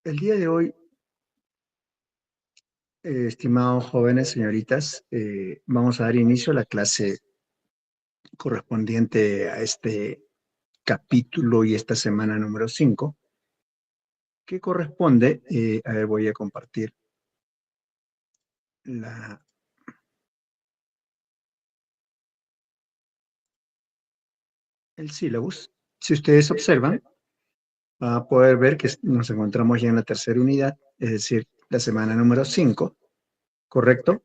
El día de hoy, estimados jóvenes, señoritas, vamos a dar inicio a la clase correspondiente a este capítulo y esta semana número 5, que corresponde, a ver, voy a compartir el sílabus. Si ustedes observan, van a poder ver que nos encontramos ya en la tercera unidad, es decir, la semana número 5, ¿correcto?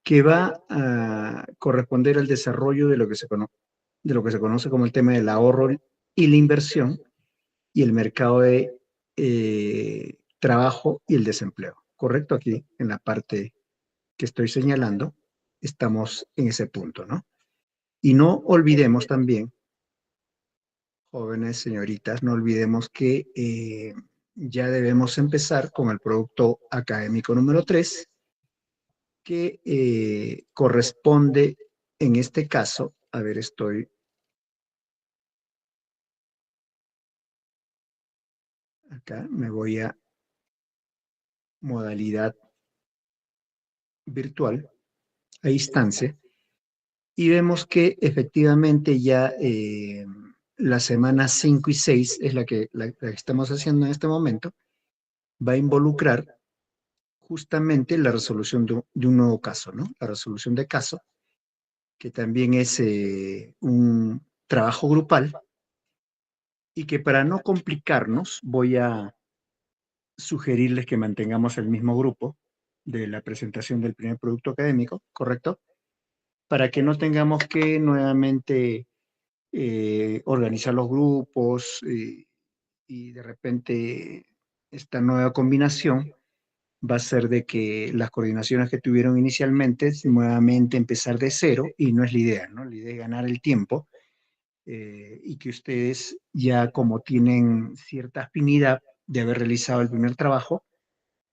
Que va a corresponder al desarrollo de lo que se conoce como el tema del ahorro y la inversión y el mercado de trabajo y el desempleo. ¿Correcto? Aquí en la parte que estoy señalando, estamos en ese punto, ¿no? Y no olvidemos también, jóvenes, señoritas, no olvidemos que ya debemos empezar con el producto académico número 3, que corresponde en este caso, a ver, estoy acá, me voy a modalidad virtual, a instancia, y vemos que efectivamente ya la semana 5 y 6 es la que estamos haciendo en este momento, va a involucrar justamente la resolución de un nuevo caso, ¿no? La resolución de caso, que también es un trabajo grupal y que para no complicarnos voy a sugerirles que mantengamos el mismo grupo de la presentación del primer producto académico, ¿correcto? Para que no tengamos que nuevamente organizar los grupos y de repente esta nueva combinación va a ser de que las coordinaciones que tuvieron inicialmente nuevamente empezar de cero y no es la idea, ¿no? La idea es ganar el tiempo y que ustedes ya como tienen cierta afinidad de haber realizado el primer trabajo,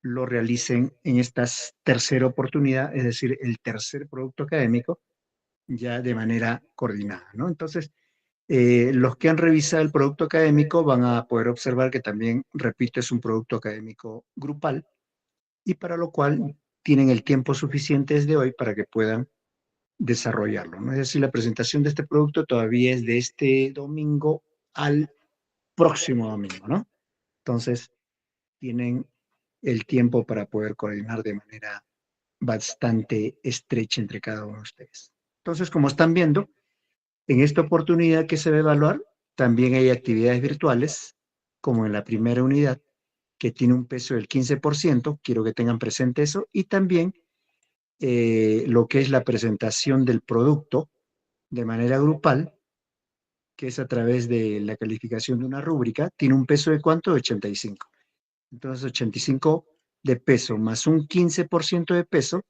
lo realicen en esta tercera oportunidad, es decir, el tercer producto académico, ya de manera coordinada, ¿no? Entonces, los que han revisado el producto académico van a poder observar que también, repito, es un producto académico grupal y para lo cual tienen el tiempo suficiente desde hoy para que puedan desarrollarlo, ¿no? Es decir, la presentación de este producto todavía es de este domingo al próximo domingo, ¿no? Entonces, tienen el tiempo para poder coordinar de manera bastante estrecha entre cada uno de ustedes. Entonces, como están viendo, en esta oportunidad que se va a evaluar, también hay actividades virtuales, como en la primera unidad, que tiene un peso del 15%, quiero que tengan presente eso, y también lo que es la presentación del producto de manera grupal, que es a través de la calificación de una rúbrica, tiene un peso de ¿cuánto? De 85. Entonces, 85 de peso más un 15% de peso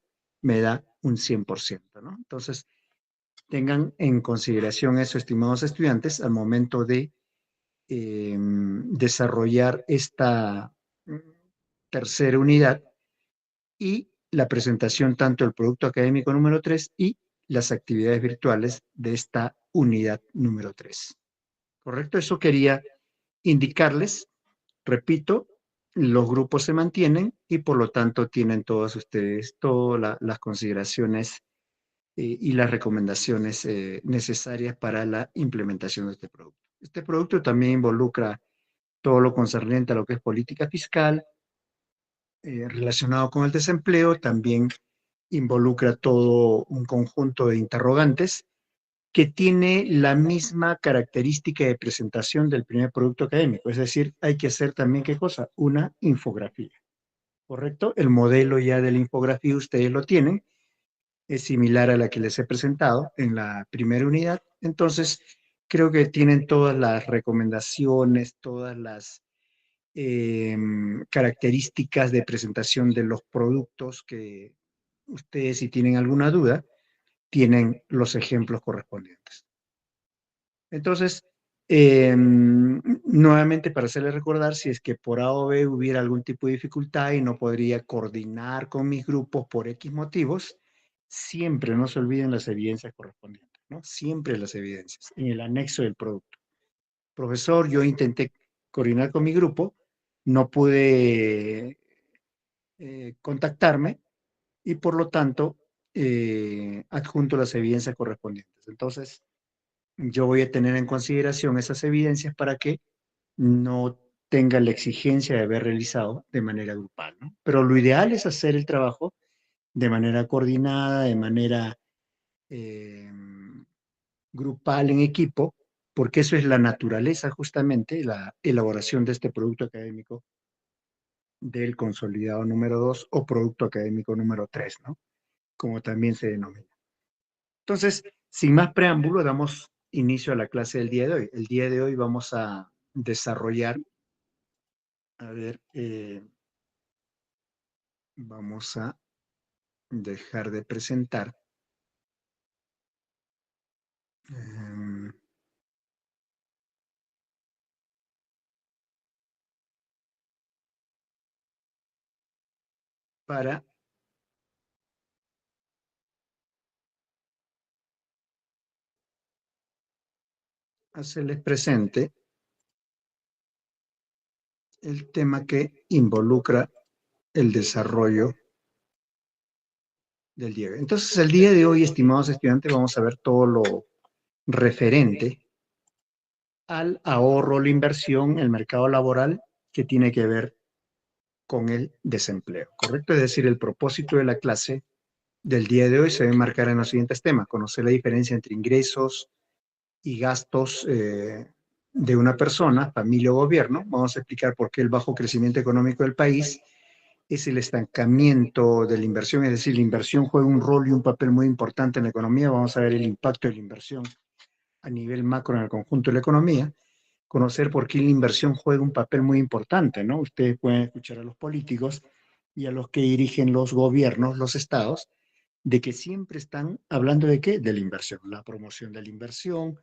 me da un 100%, ¿no? Entonces, tengan en consideración eso, estimados estudiantes, al momento de desarrollar esta tercera unidad y la presentación tanto del producto académico número 3 y las actividades virtuales de esta unidad número 3. ¿Correcto? Eso quería indicarles. Repito, los grupos se mantienen y por lo tanto tienen todos ustedes todas las consideraciones y las recomendaciones necesarias para la implementación de este producto. Este producto también involucra todo lo concerniente a lo que es política fiscal, relacionado con el desempleo, también involucra todo un conjunto de interrogantes que tiene la misma característica de presentación del primer producto académico. Es decir, hay que hacer también, ¿qué cosa? Una infografía, ¿correcto? El modelo ya de la infografía ustedes lo tienen, es similar a la que les he presentado en la primera unidad. Entonces, creo que tienen todas las recomendaciones, todas las características de presentación de los productos que ustedes, si tienen alguna duda, tienen los ejemplos correspondientes. Entonces, nuevamente para hacerles recordar, si es que por A o B hubiera algún tipo de dificultad y no podría coordinar con mis grupos por X motivos, siempre no se olviden las evidencias correspondientes, ¿no? Siempre las evidencias en el anexo del producto. Profesor, yo intenté coordinar con mi grupo, no pude contactarme y por lo tanto adjunto las evidencias correspondientes. Entonces, yo voy a tener en consideración esas evidencias para que no tenga la exigencia de haber realizado de manera grupal, ¿no? Pero lo ideal es hacer el trabajo de manera coordinada, de manera eh, grupal en equipo, porque eso es la naturaleza justamente, la elaboración de este producto académico del consolidado número 2 o producto académico número 3, ¿no? Como también se denomina. Entonces, sin más preámbulo, damos inicio a la clase del día de hoy. El día de hoy vamos a desarrollar, a ver, vamos a dejar de presentar eh, para hacerles presente el tema que involucra el desarrollo del día. Entonces, el día de hoy, estimados estudiantes, vamos a ver todo lo referente al ahorro, la inversión, el mercado laboral que tiene que ver con el desempleo, ¿correcto? Es decir, el propósito de la clase del día de hoy se debe marcar en los siguientes temas: conocer la diferencia entre ingresos y gastos de una persona, familia o gobierno. Vamos a explicar por qué el bajo crecimiento económico del país es el estancamiento de la inversión, es decir, la inversión juega un rol y un papel muy importante en la economía. Vamos a ver el impacto de la inversión a nivel macro en el conjunto de la economía, conocer por qué la inversión juega un papel muy importante, ¿no? Ustedes pueden escuchar a los políticos y a los que dirigen los gobiernos, los estados, de que siempre están hablando de qué, de la inversión, la promoción de la inversión.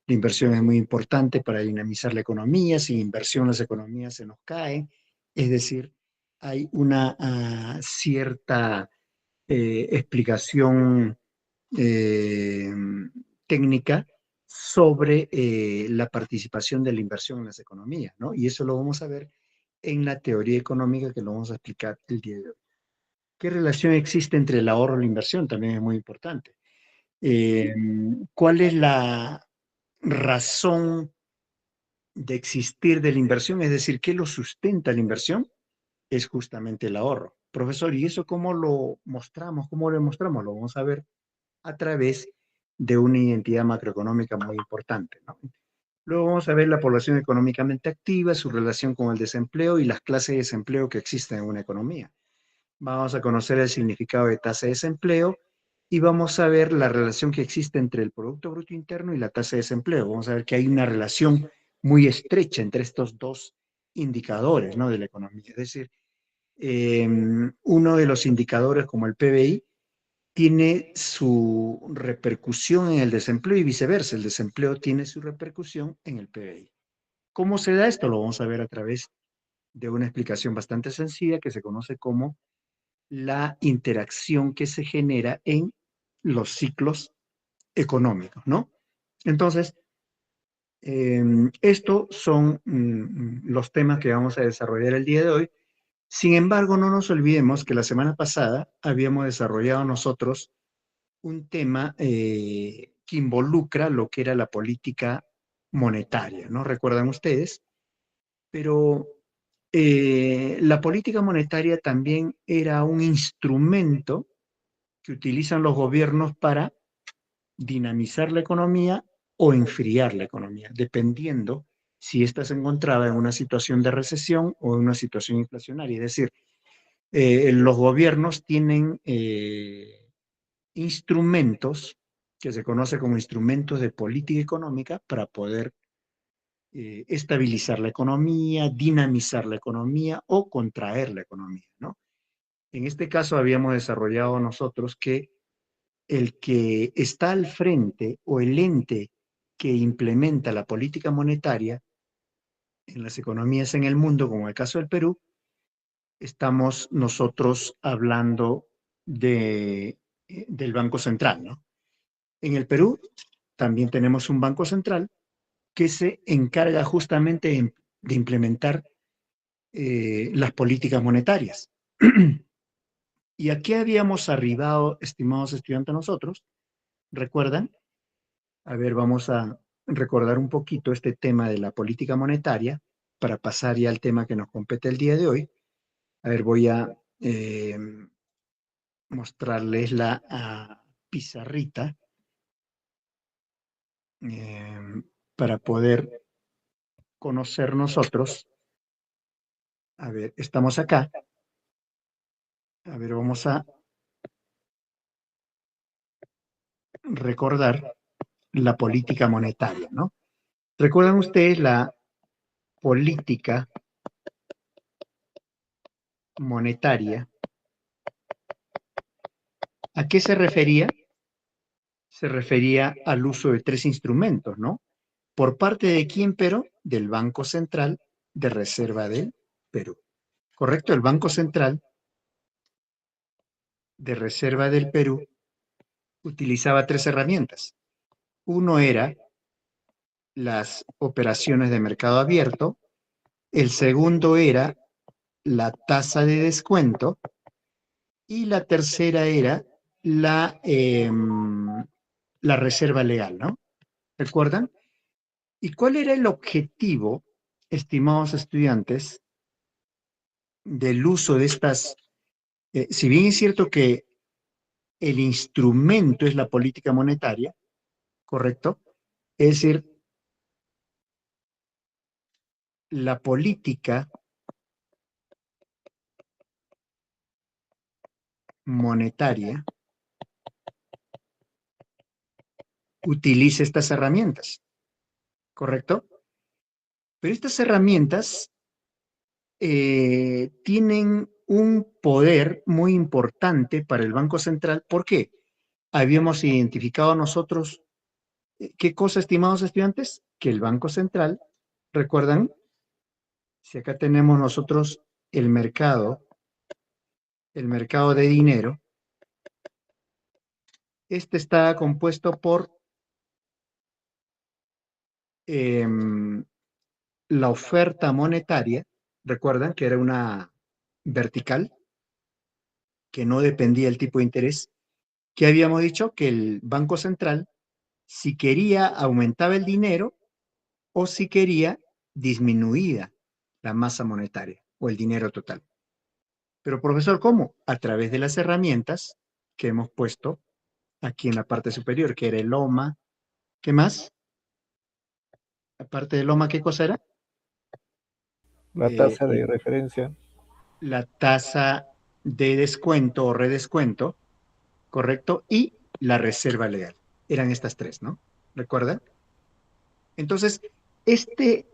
La inversión es muy importante para dinamizar la economía. Sin inversión las economías se nos caen. Es decir, hay una cierta explicación eh, técnica sobre la participación de la inversión en las economías, ¿no? Y eso lo vamos a ver en la teoría económica que lo vamos a explicar el día de hoy. ¿Qué relación existe entre el ahorro y la inversión? También es muy importante. Eh, ¿Cuál es la razón de existir de la inversión? Es decir, ¿qué lo sustenta la inversión? Es justamente el ahorro. Profesor, ¿y eso cómo lo mostramos? ¿Cómo lo demostramos? Lo vamos a ver a través de una identidad macroeconómica muy importante, ¿no? Luego vamos a ver la población económicamente activa, su relación con el desempleo y las clases de desempleo que existen en una economía. Vamos a conocer el significado de tasa de desempleo y vamos a ver la relación que existe entre el Producto Bruto Interno y la tasa de desempleo. Vamos a ver que hay una relación muy estrecha entre estos dos indicadores, ¿no?, de la economía. Es decir, uno de los indicadores como el PBI tiene su repercusión en el desempleo y viceversa. El desempleo tiene su repercusión en el PBI. ¿Cómo se da esto? Lo vamos a ver a través de una explicación bastante sencilla que se conoce como la interacción que se genera en los ciclos económicos, ¿no? Entonces, estos son los temas que vamos a desarrollar el día de hoy. Sin embargo, no nos olvidemos que la semana pasada habíamos desarrollado nosotros un tema que involucra lo que era la política monetaria, ¿no? ¿Recuerdan ustedes? Pero la política monetaria también era un instrumento que utilizan los gobiernos para dinamizar la economía o enfriar la economía, dependiendo si ésta se encontraba en una situación de recesión o en una situación inflacionaria. Es decir, los gobiernos tienen instrumentos que se conoce como instrumentos de política económica para poder estabilizar la economía, dinamizar la economía o contraer la economía, ¿no? En este caso habíamos desarrollado nosotros que el que está al frente o el ente que implementa la política monetaria en las economías en el mundo, como el caso del Perú, estamos nosotros hablando del Banco Central, ¿no? En el Perú también tenemos un Banco Central que se encarga justamente de implementar las políticas monetarias. ¿Y a qué habíamos arribado, estimados estudiantes, nosotros? ¿Recuerdan? A ver, vamos a recordar un poquito este tema de la política monetaria para pasar ya al tema que nos compete el día de hoy. A ver, voy a mostrarles la pizarrita para poder conocer nosotros. A ver, estamos acá. A ver, vamos a recordar la política monetaria, ¿no? ¿Recuerdan ustedes la política monetaria? ¿A qué se refería? Se refería al uso de tres instrumentos, ¿no? ¿Por parte de quién, pero? Del Banco Central de Reserva del Perú. ¿Correcto? El Banco Central de Reserva del Perú utilizaba tres herramientas. Uno era las operaciones de mercado abierto, el segundo era la tasa de descuento y la tercera era la reserva legal, ¿no? ¿Recuerdan? ¿Y cuál era el objetivo, estimados estudiantes, del uso de estas? Si bien es cierto que el instrumento es la política monetaria, ¿correcto? Es decir, la política monetaria utiliza estas herramientas, ¿correcto? Pero estas herramientas tienen un poder muy importante para el Banco Central. ¿Por qué? Habíamos identificado nosotros, ¿qué cosa, estimados estudiantes? Que el Banco Central, ¿recuerdan? Si acá tenemos nosotros el mercado de dinero, este está compuesto por la oferta monetaria, recuerdan que era una vertical que no dependía del tipo de interés, que habíamos dicho que el Banco Central, si quería, aumentaba el dinero o si quería, disminuía la masa monetaria o el dinero total. Pero, profesor, ¿cómo? A través de las herramientas que hemos puesto aquí en la parte superior, que era el OMA. ¿Qué más? Aparte del OMA, ¿qué cosa era? La Eh, tasa de referencia. la tasa de descuento o redescuento, ¿correcto? Y la reserva legal. Eran estas tres, ¿no? ¿Recuerdan? Entonces, este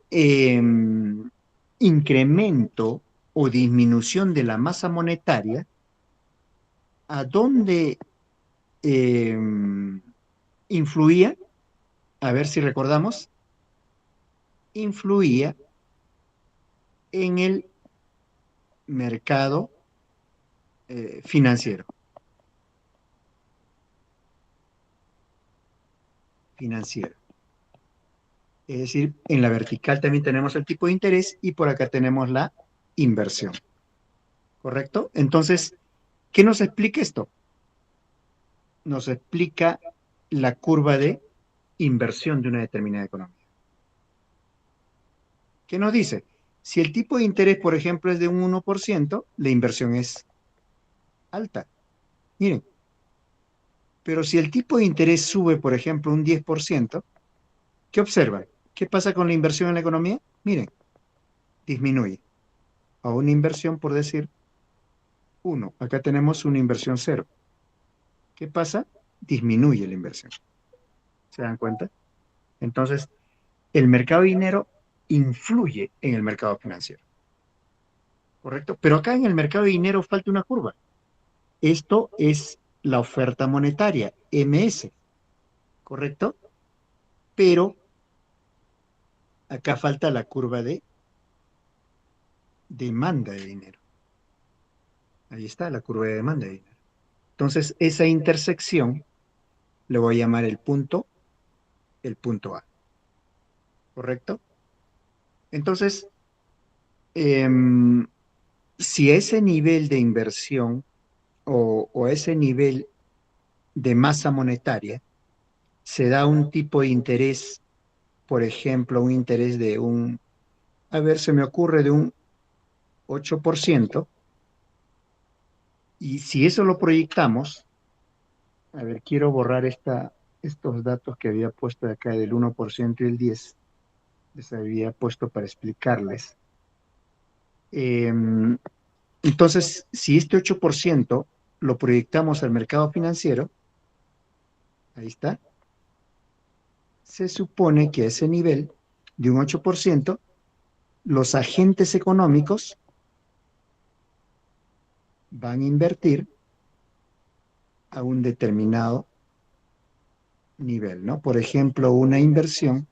incremento o disminución de la masa monetaria, ¿a dónde eh, influía? A ver si recordamos. Influía en el mercado financiero. Financiero. Es decir, en la vertical también tenemos el tipo de interés y por acá tenemos la inversión. ¿Correcto? Entonces, ¿qué nos explica esto? Nos explica la curva de inversión de una determinada economía. ¿Qué nos dice? Si el tipo de interés, por ejemplo, es de un 1%, la inversión es alta. Miren, pero si el tipo de interés sube, por ejemplo, un 10%, ¿qué observan? ¿Qué pasa con la inversión en la economía? Miren, disminuye. A una inversión, por decir, 1. Acá tenemos una inversión 0. ¿Qué pasa? Disminuye la inversión. ¿Se dan cuenta? Entonces, el mercado de dinero influye en el mercado financiero. ¿Correcto? Pero acá en el mercado de dinero falta una curva. Esto es la oferta monetaria, MS. ¿Correcto? Pero acá falta la curva de demanda de dinero. Ahí está la curva de demanda de dinero. Entonces, esa intersección le voy a llamar el punto A. ¿Correcto? Entonces, Si ese nivel de inversión o ese nivel de masa monetaria se da un tipo de interés, por ejemplo, un interés de a ver, se me ocurre de un 8%, y si eso lo proyectamos, a ver, quiero borrar estos datos que había puesto de acá del 1% y el 10%, les había puesto para explicarles. Entonces, si este 8% lo proyectamos al mercado financiero, ahí está, se supone que a ese nivel de un 8%, los agentes económicos van a invertir a un determinado nivel, ¿no? Por ejemplo, una inversión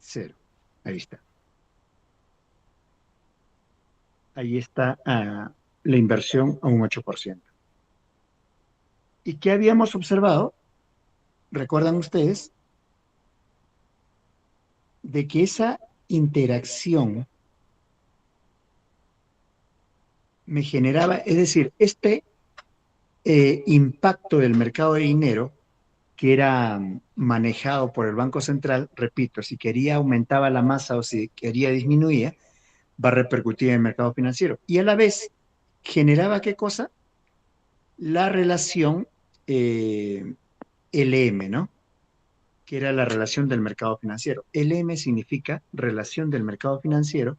cero. Ahí está. Ahí está la inversión a un 8%. ¿Y qué habíamos observado? ¿Recuerdan ustedes? De que esa interacción me generaba, es decir, este impacto del mercado de dinero que era manejado por el Banco Central, repito, si quería aumentaba la masa o si quería disminuía, va a repercutir en el mercado financiero. Y a la vez generaba qué cosa? La relación LM, ¿no? Que era la relación del mercado financiero. LM significa relación del mercado financiero,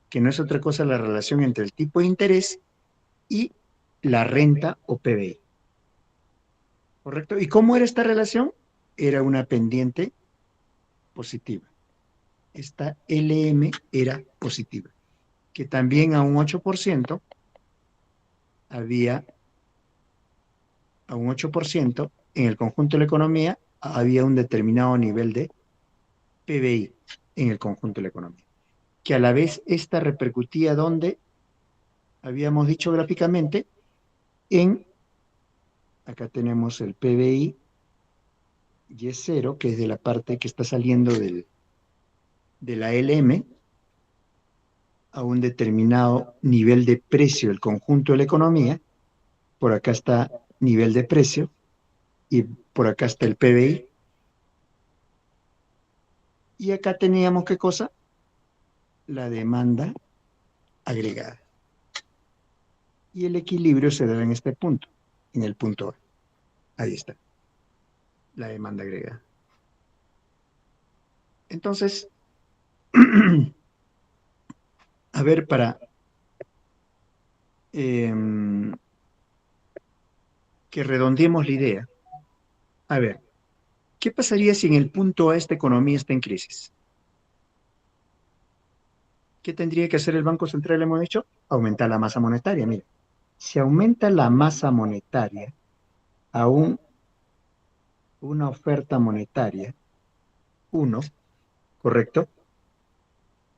que no es otra cosa la relación entre el tipo de interés y la renta o PBI. ¿Correcto? ¿Y cómo era esta relación? Era una pendiente positiva. Esta LM era positiva, que también a un 8% había, a un 8% en el conjunto de la economía había un determinado nivel de PBI en el conjunto de la economía, que a la vez esta repercutía donde habíamos dicho gráficamente en, acá tenemos el PBI y es cero, que es de la parte que está saliendo de la LM, a un determinado nivel de precio del conjunto de la economía. Por acá está nivel de precio y por acá está el PBI. Y acá teníamos qué cosa? La demanda agregada. Y el equilibrio se da en este punto, en el punto A. Ahí está, la demanda agregada. Entonces, a ver, para eh, que redondeemos la idea, a ver, ¿qué pasaría si en el punto A esta economía está en crisis? ¿Qué tendría que hacer el Banco Central, hemos dicho? Aumentar la masa monetaria. Mira, si aumenta la masa monetaria a una oferta monetaria, uno, ¿correcto?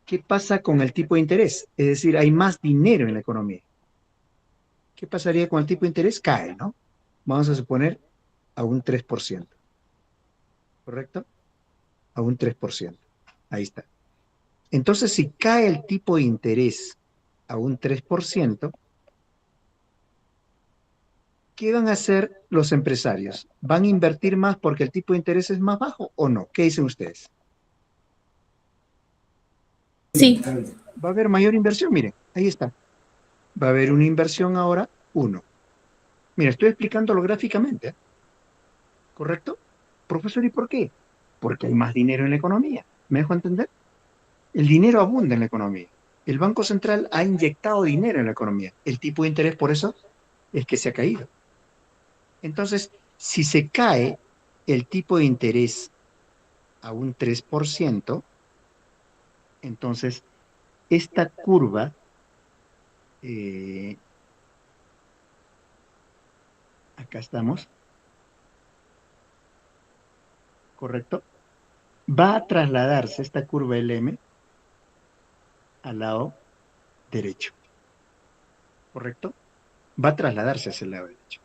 ¿Qué pasa con el tipo de interés? Es decir, hay más dinero en la economía. ¿Qué pasaría con el tipo de interés? Cae, ¿no? Vamos a suponer a un 3%, ¿correcto? A un 3%. Ahí está. Entonces, si cae el tipo de interés a un 3%, ¿qué van a hacer los empresarios? ¿Van a invertir más porque el tipo de interés es más bajo o no? ¿Qué dicen ustedes? Sí, Va a haber mayor inversión, miren, ahí está. Va a haber una inversión ahora, uno. Mira, estoy explicándolo gráficamente, ¿eh? ¿Correcto? Profesor, ¿y por qué? Porque hay más dinero en la economía. ¿Me dejo entender? El dinero abunda en la economía. El Banco Central ha inyectado dinero en la economía. El tipo de interés, por eso, es que se ha caído. Entonces, si se cae el tipo de interés a un 3%, entonces esta curva, eh, acá estamos, ¿correcto? Va a trasladarse esta curva LM al lado derecho, ¿correcto? Va a trasladarse hacia el lado derecho.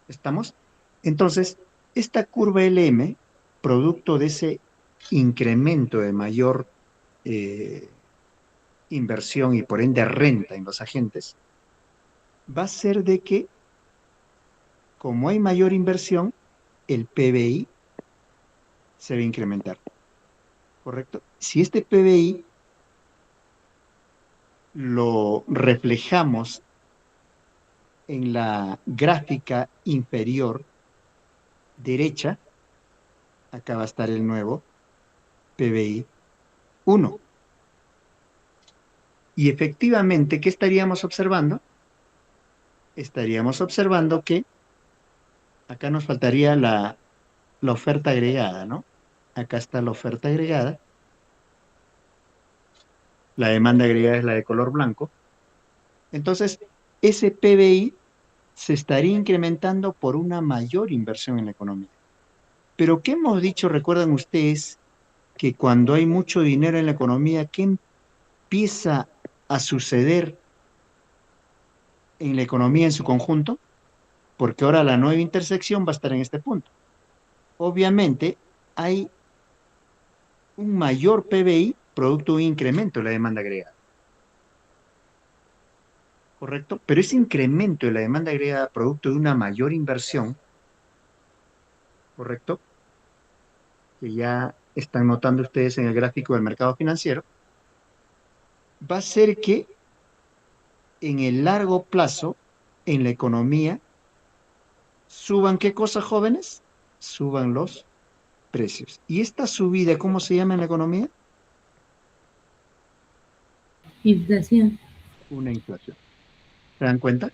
¿Estamos? Entonces, esta curva LM, producto de ese incremento de mayor, eh, inversión y por ende renta en los agentes, va a ser de que, como hay mayor inversión, el PBI se va a incrementar, ¿correcto? Si este PBI lo reflejamos en la gráfica inferior derecha, acá va a estar el nuevo PBI 1. Y efectivamente, ¿qué estaríamos observando? Estaríamos observando que acá nos faltaría la oferta agregada, ¿no? Acá está la oferta agregada. La demanda agregada es la de color blanco. Entonces, ese PBI se estaría incrementando por una mayor inversión en la economía. Pero ¿qué hemos dicho, recuerdan ustedes, que cuando hay mucho dinero en la economía, ¿qué empieza a suceder en la economía en su conjunto? Porque ahora la nueva intersección va a estar en este punto. Obviamente, hay un mayor PBI producto de un incremento de la demanda agregada, ¿correcto? Pero ese incremento de la demanda agregada producto de una mayor inversión, ¿correcto? Que ya están notando ustedes en el gráfico del mercado financiero, va a ser que en el largo plazo, en la economía, suban qué cosas, jóvenes? Suban los precios. ¿Y esta subida, cómo se llama en la economía? Inflación. Una inflación. ¿Se dan cuenta?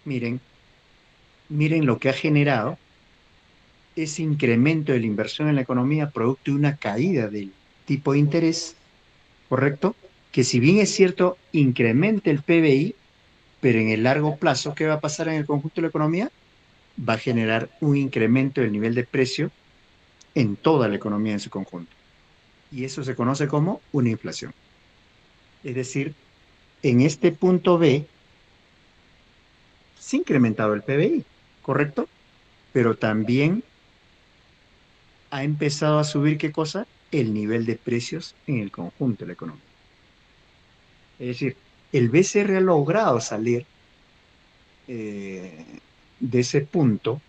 Miren, miren lo que ha generado ese incremento de la inversión en la economía producto de una caída del tipo de interés, ¿correcto? Que si bien es cierto, incrementa el PBI, pero en el largo plazo, ¿qué va a pasar en el conjunto de la economía? Va a generar un incremento del nivel de precio en toda la economía en su conjunto. Y eso se conoce como una inflación. Es decir, en este punto B se ha incrementado el PBI, ¿correcto? Pero también ha empezado a subir, ¿qué cosa? El nivel de precios en el conjunto de la economía. Es decir, el BCR ha logrado salir de ese punto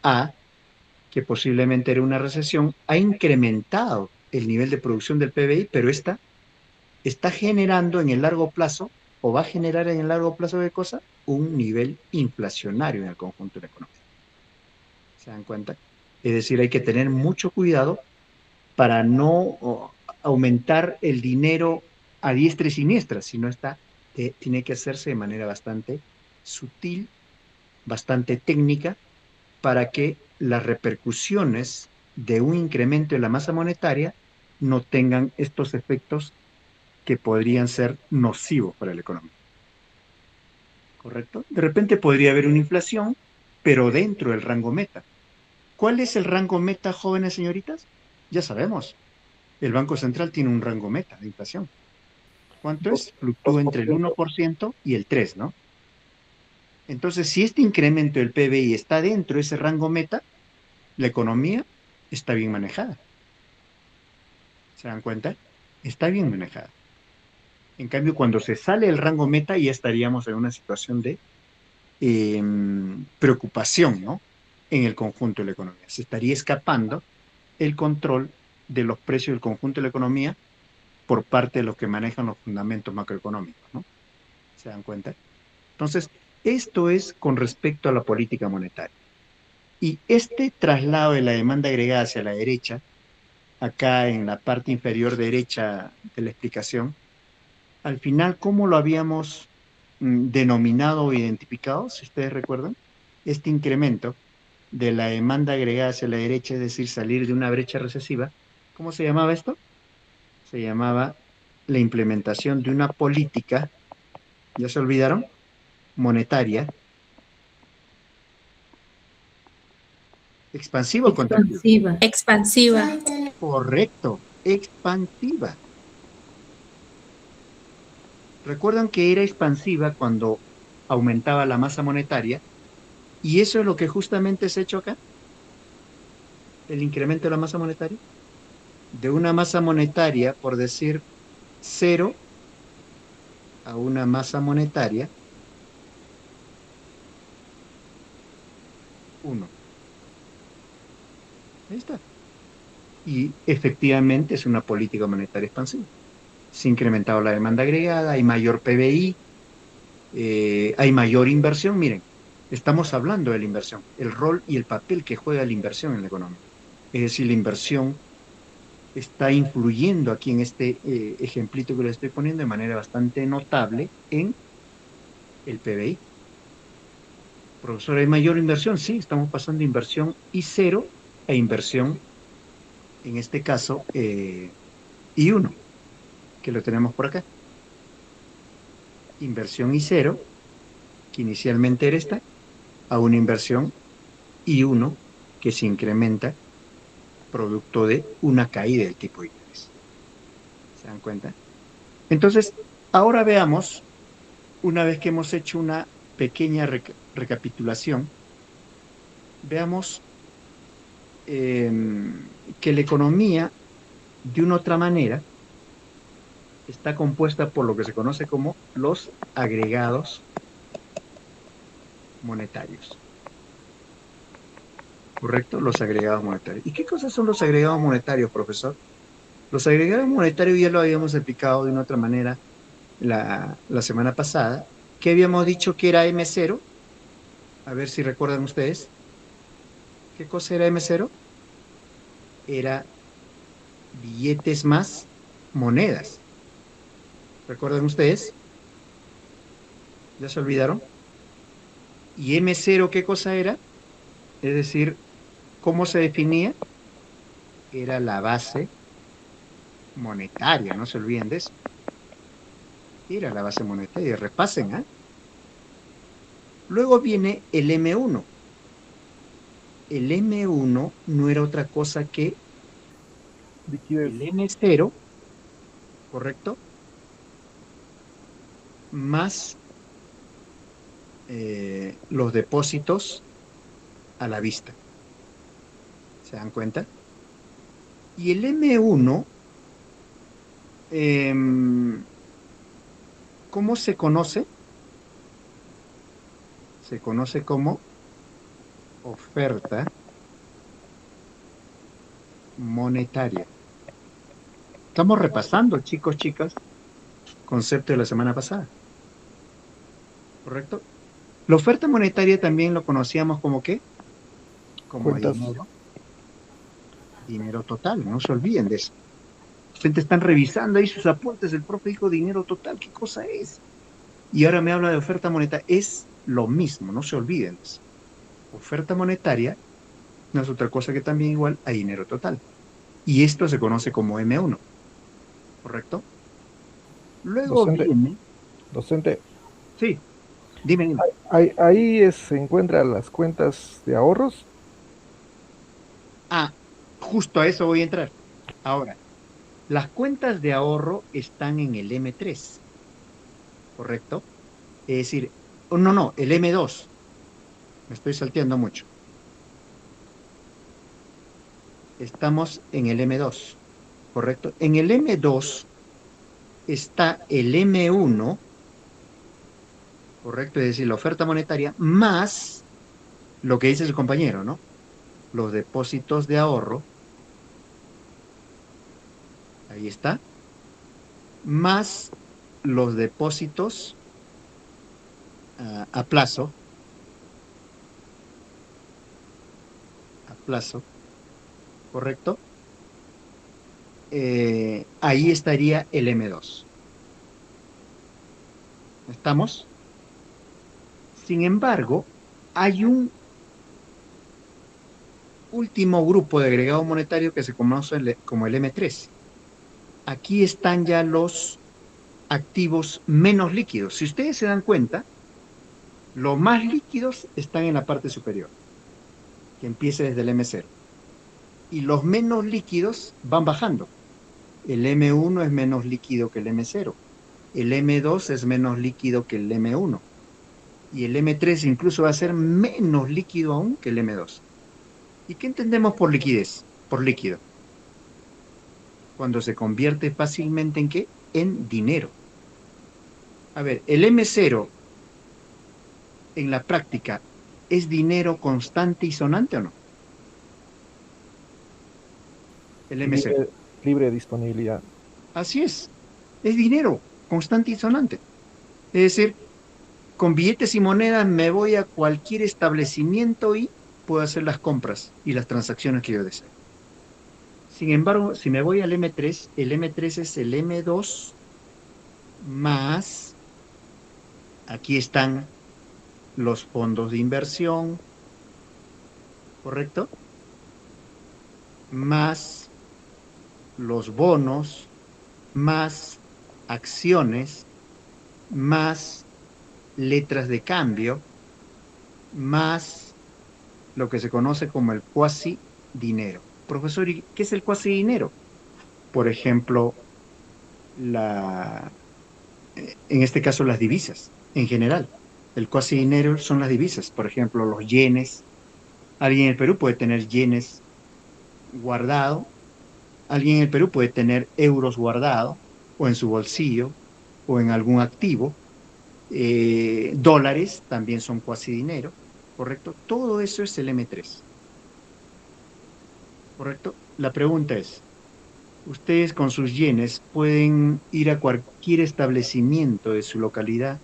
A, que posiblemente era una recesión, ha incrementado el nivel de producción del PBI, pero esta está generando en el largo plazo, o va a generar en el largo plazo de cosa, un nivel inflacionario en el conjunto de la economía. ¿Se dan cuenta? Es decir, hay que tener mucho cuidado para no aumentar el dinero a diestra y siniestra, sino tiene que hacerse de manera bastante sutil, bastante técnica, para que las repercusiones de un incremento de la masa monetaria no tengan estos efectos que podrían ser nocivos para la economía. ¿Correcto? De repente podría haber una inflación, pero dentro del rango meta. ¿Cuál es el rango meta, jóvenes señoritas? Ya sabemos, el Banco Central tiene un rango meta de inflación. ¿Cuánto es? Fluctúa entre el 2%. 1% y el 3%, ¿no? Entonces, si este incremento del PBI está dentro de ese rango meta, la economía está bien manejada. ¿Se dan cuenta? Está bien manejada. En cambio, cuando se sale del rango meta, ya estaríamos en una situación de preocupación, ¿no? En el conjunto de la economía. Se estaría escapando el control de los precios del conjunto de la economía por parte de los que manejan los fundamentos macroeconómicos, ¿no? ¿Se dan cuenta? Entonces, esto es con respecto a la política monetaria. Y este traslado de la demanda agregada hacia la derecha, acá en la parte inferior derecha de la explicación, al final, ¿cómo lo habíamos denominado o identificado, si ustedes recuerdan? Este incremento de la demanda agregada hacia la derecha, es decir, salir de una brecha recesiva, ¿cómo se llamaba esto? Se llamaba la implementación de una política, ¿ya se olvidaron? Monetaria, expansiva o contractiva. Expansiva. Expansiva. Correcto, expansiva. Recuerdan que era expansiva cuando aumentaba la masa monetaria y eso es lo que justamente se ha hecho acá, el incremento de la masa monetaria. De una masa monetaria, por decir, 0 a una masa monetaria 1. Ahí está. Y efectivamente es una política monetaria expansiva. Se ha incrementado la demanda agregada, hay mayor PBI, hay mayor inversión. Miren, estamos hablando de la inversión, el rol y el papel que juega la inversión en la economía. Es decir, la inversión está influyendo aquí en este ejemplito que le estoy poniendo de manera bastante notable en el PBI. Profesor, ¿hay mayor inversión? Sí, estamos pasando de inversión I0 a inversión, en este caso, I1, que lo tenemos por acá. Inversión I0, que inicialmente era esta, a una inversión I1, que se incrementa producto de una caída del tipo de interés. ¿Se dan cuenta? Entonces, ahora veamos, una vez que hemos hecho una pequeña recapitulación, veamos que la economía, de una otra manera, está compuesta por lo que se conoce como los agregados monetarios. ¿Correcto? Los agregados monetarios. ¿Y qué cosas son los agregados monetarios, profesor? Los agregados monetarios ya lo habíamos explicado de una otra manera la semana pasada. ¿Qué habíamos dicho que era M0? A ver si recuerdan ustedes. ¿Qué cosa era M0? Era billetes más monedas. ¿Recuerdan ustedes? ¿Ya se olvidaron? ¿Y M0 qué cosa era? Es decir, ¿cómo se definía? Era la base monetaria, no se olviden de eso. Era la base monetaria, repasen, ¿ah? Luego viene el M1. El M1 no era otra cosa que Liquidez. el M0, ¿correcto? Más los depósitos a la vista. ¿Se dan cuenta? Y el M1, ¿cómo se conoce? Se conoce como oferta monetaria. Estamos repasando, chicos, chicas, concepto de la semana pasada. ¿Correcto? La oferta monetaria también lo conocíamos como ¿qué? Como Cuentas. dinero. Dinero total, no se olviden de eso. Ustedes están revisando ahí sus aportes, el profe dijo dinero total, ¿qué cosa es? Y ahora me habla de oferta monetaria, es lo mismo, no se olviden de eso. Oferta monetaria no es otra cosa que también igual a dinero total. Y esto se conoce como M1, ¿correcto? Luego Docente, viene, docente, sí, dime. ahí se encuentran las cuentas de ahorros. Ah, justo a eso voy a entrar. Ahora, las cuentas de ahorro están en el M3, ¿correcto? Es decir, oh, no, el M2. Me estoy salteando mucho. Estamos en el M2, ¿correcto? En el M2 está el M1, ¿correcto? Es decir, la oferta monetaria, más lo que dice su compañero, ¿no? Los depósitos de ahorro, ahí está, más los depósitos a plazo, ¿correcto? Ahí estaría el M2. ¿Estamos? Sin embargo, hay un último grupo de agregado monetario que se conoce como el M3. Aquí están ya los activos menos líquidos. Si ustedes se dan cuenta, los más líquidos están en la parte superior, que empieza desde el M0. Y los menos líquidos van bajando. El M1 es menos líquido que el M0. El M2 es menos líquido que el M1. Y el M3 incluso va a ser menos líquido aún que el M2. ¿Y qué entendemos por liquidez? Por líquido. Cuando se convierte fácilmente ¿en qué? en dinero. A ver, el M0 en la práctica es dinero constante y sonante o no? El M0. Libre, libre disponibilidad. Así es dinero constante y sonante. Es decir, con billetes y monedas me voy a cualquier establecimiento y puedo hacer las compras y las transacciones que yo desee. Sin embargo, si me voy al M3, el M3 es el M2 más, aquí están los fondos de inversión, ¿correcto? Más los bonos, más acciones, más letras de cambio, más lo que se conoce como el cuasi dinero. Profesor, ¿y qué es el cuasi dinero? Por ejemplo, la, en este caso las divisas en general. El cuasi dinero son las divisas, por ejemplo, los yenes. Alguien en el Perú puede tener yenes guardado, alguien en el Perú puede tener euros guardado o en su bolsillo o en algún activo. Dólares también son cuasi dinero, ¿correcto? Todo eso es el M3, ¿correcto? La pregunta es, ustedes con sus yenes pueden ir a cualquier establecimiento de su localidad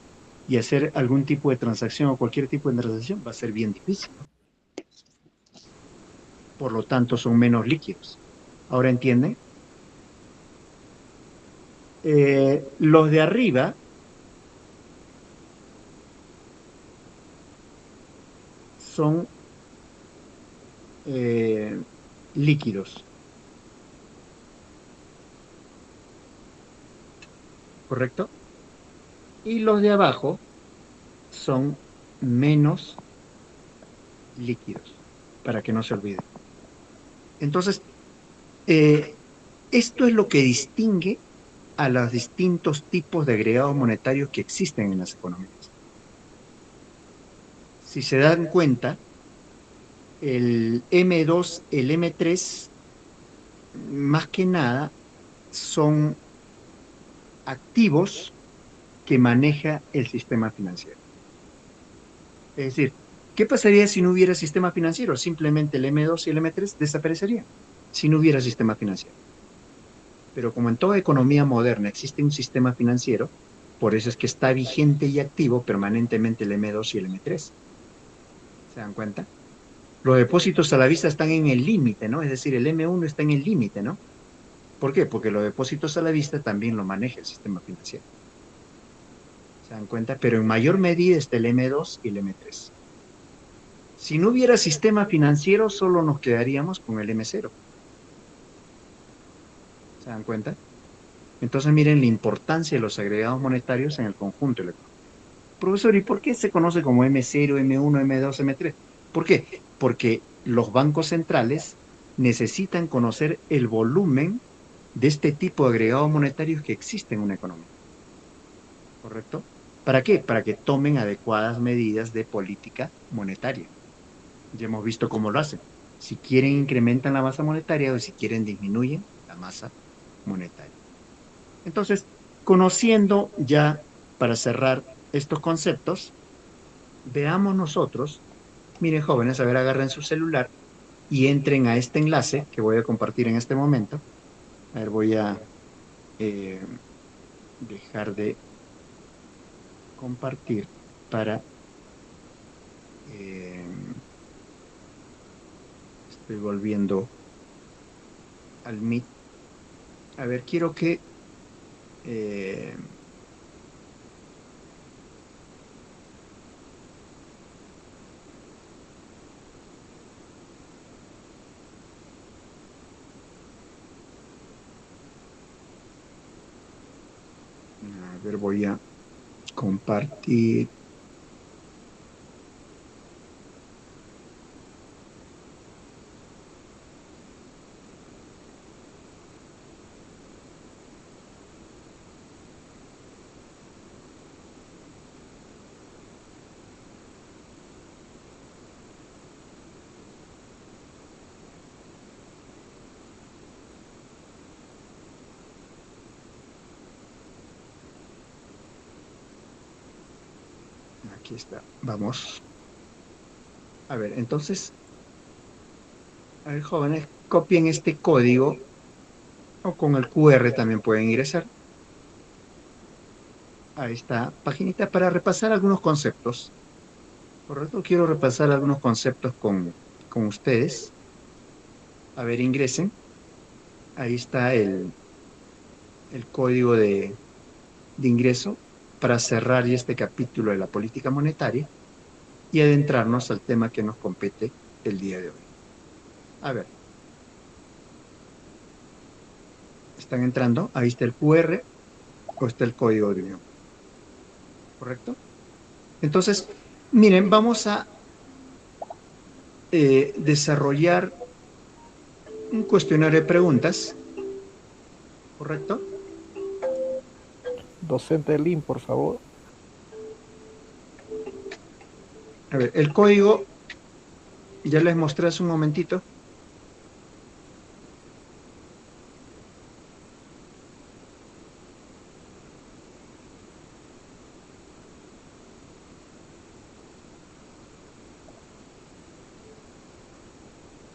y hacer algún tipo de transacción o cualquier tipo de transacción. Va a ser bien difícil, ¿no? Por lo tanto, son menos líquidos. ¿Ahora entienden? Los de arriba son eh, líquidos, ¿correcto? Y los de abajo son menos líquidos, para que no se olvide. Entonces, eh, esto es lo que distingue a los distintos tipos de agregados monetarios que existen en las economías. Si se dan cuenta, el M2, el M3, más que nada, son activos que maneja el sistema financiero. Es decir, ¿qué pasaría si no hubiera sistema financiero? Simplemente el M2 y el M3 desaparecerían si no hubiera sistema financiero. Pero como en toda economía moderna existe un sistema financiero, por eso es que está vigente y activo permanentemente el M2 y el M3. ¿Se dan cuenta? Los depósitos a la vista están en el límite, ¿no? Es decir, el M1 está en el límite, ¿no? ¿Por qué? Porque los depósitos a la vista también lo maneja el sistema financiero. ¿Se dan cuenta? Pero en mayor medida está el M2 y el M3. Si no hubiera sistema financiero, solo nos quedaríamos con el M0. ¿Se dan cuenta? Entonces miren la importancia de los agregados monetarios en el conjunto de la economía. Profesor, ¿y por qué se conoce como M0, M1, M2, M3? ¿Por qué? Porque los bancos centrales necesitan conocer el volumen de este tipo de agregados monetarios que existen en una economía. ¿Correcto? ¿Para qué? Para que tomen adecuadas medidas de política monetaria. Ya hemos visto cómo lo hacen. Si quieren, incrementan la masa monetaria o si quieren, disminuyen la masa monetaria. Entonces, conociendo ya, para cerrar estos conceptos, veamos nosotros, miren jóvenes, a ver, agarren su celular y entren a este enlace que voy a compartir en este momento. A ver, voy a eh, dejar de compartir para... eh, estoy volviendo al Meet. A ver, quiero que... eh, a ver, voy a compartir. Aquí está. Vamos. A ver, entonces, a ver, jóvenes, copien este código o con el QR también pueden ingresar a esta paginita para repasar algunos conceptos. Correcto, quiero repasar algunos conceptos con ustedes. A ver, ingresen. Ahí está el código de ingreso para cerrar ya este capítulo de la política monetaria y adentrarnos al tema que nos compete el día de hoy. A ver, ¿están entrando? Ahí está el QR o está el código de unión. ¿Correcto? Entonces, miren, vamos a desarrollar un cuestionario de preguntas. ¿Correcto? Docente Lin, por favor. A ver, el código ya les mostré hace un momentito.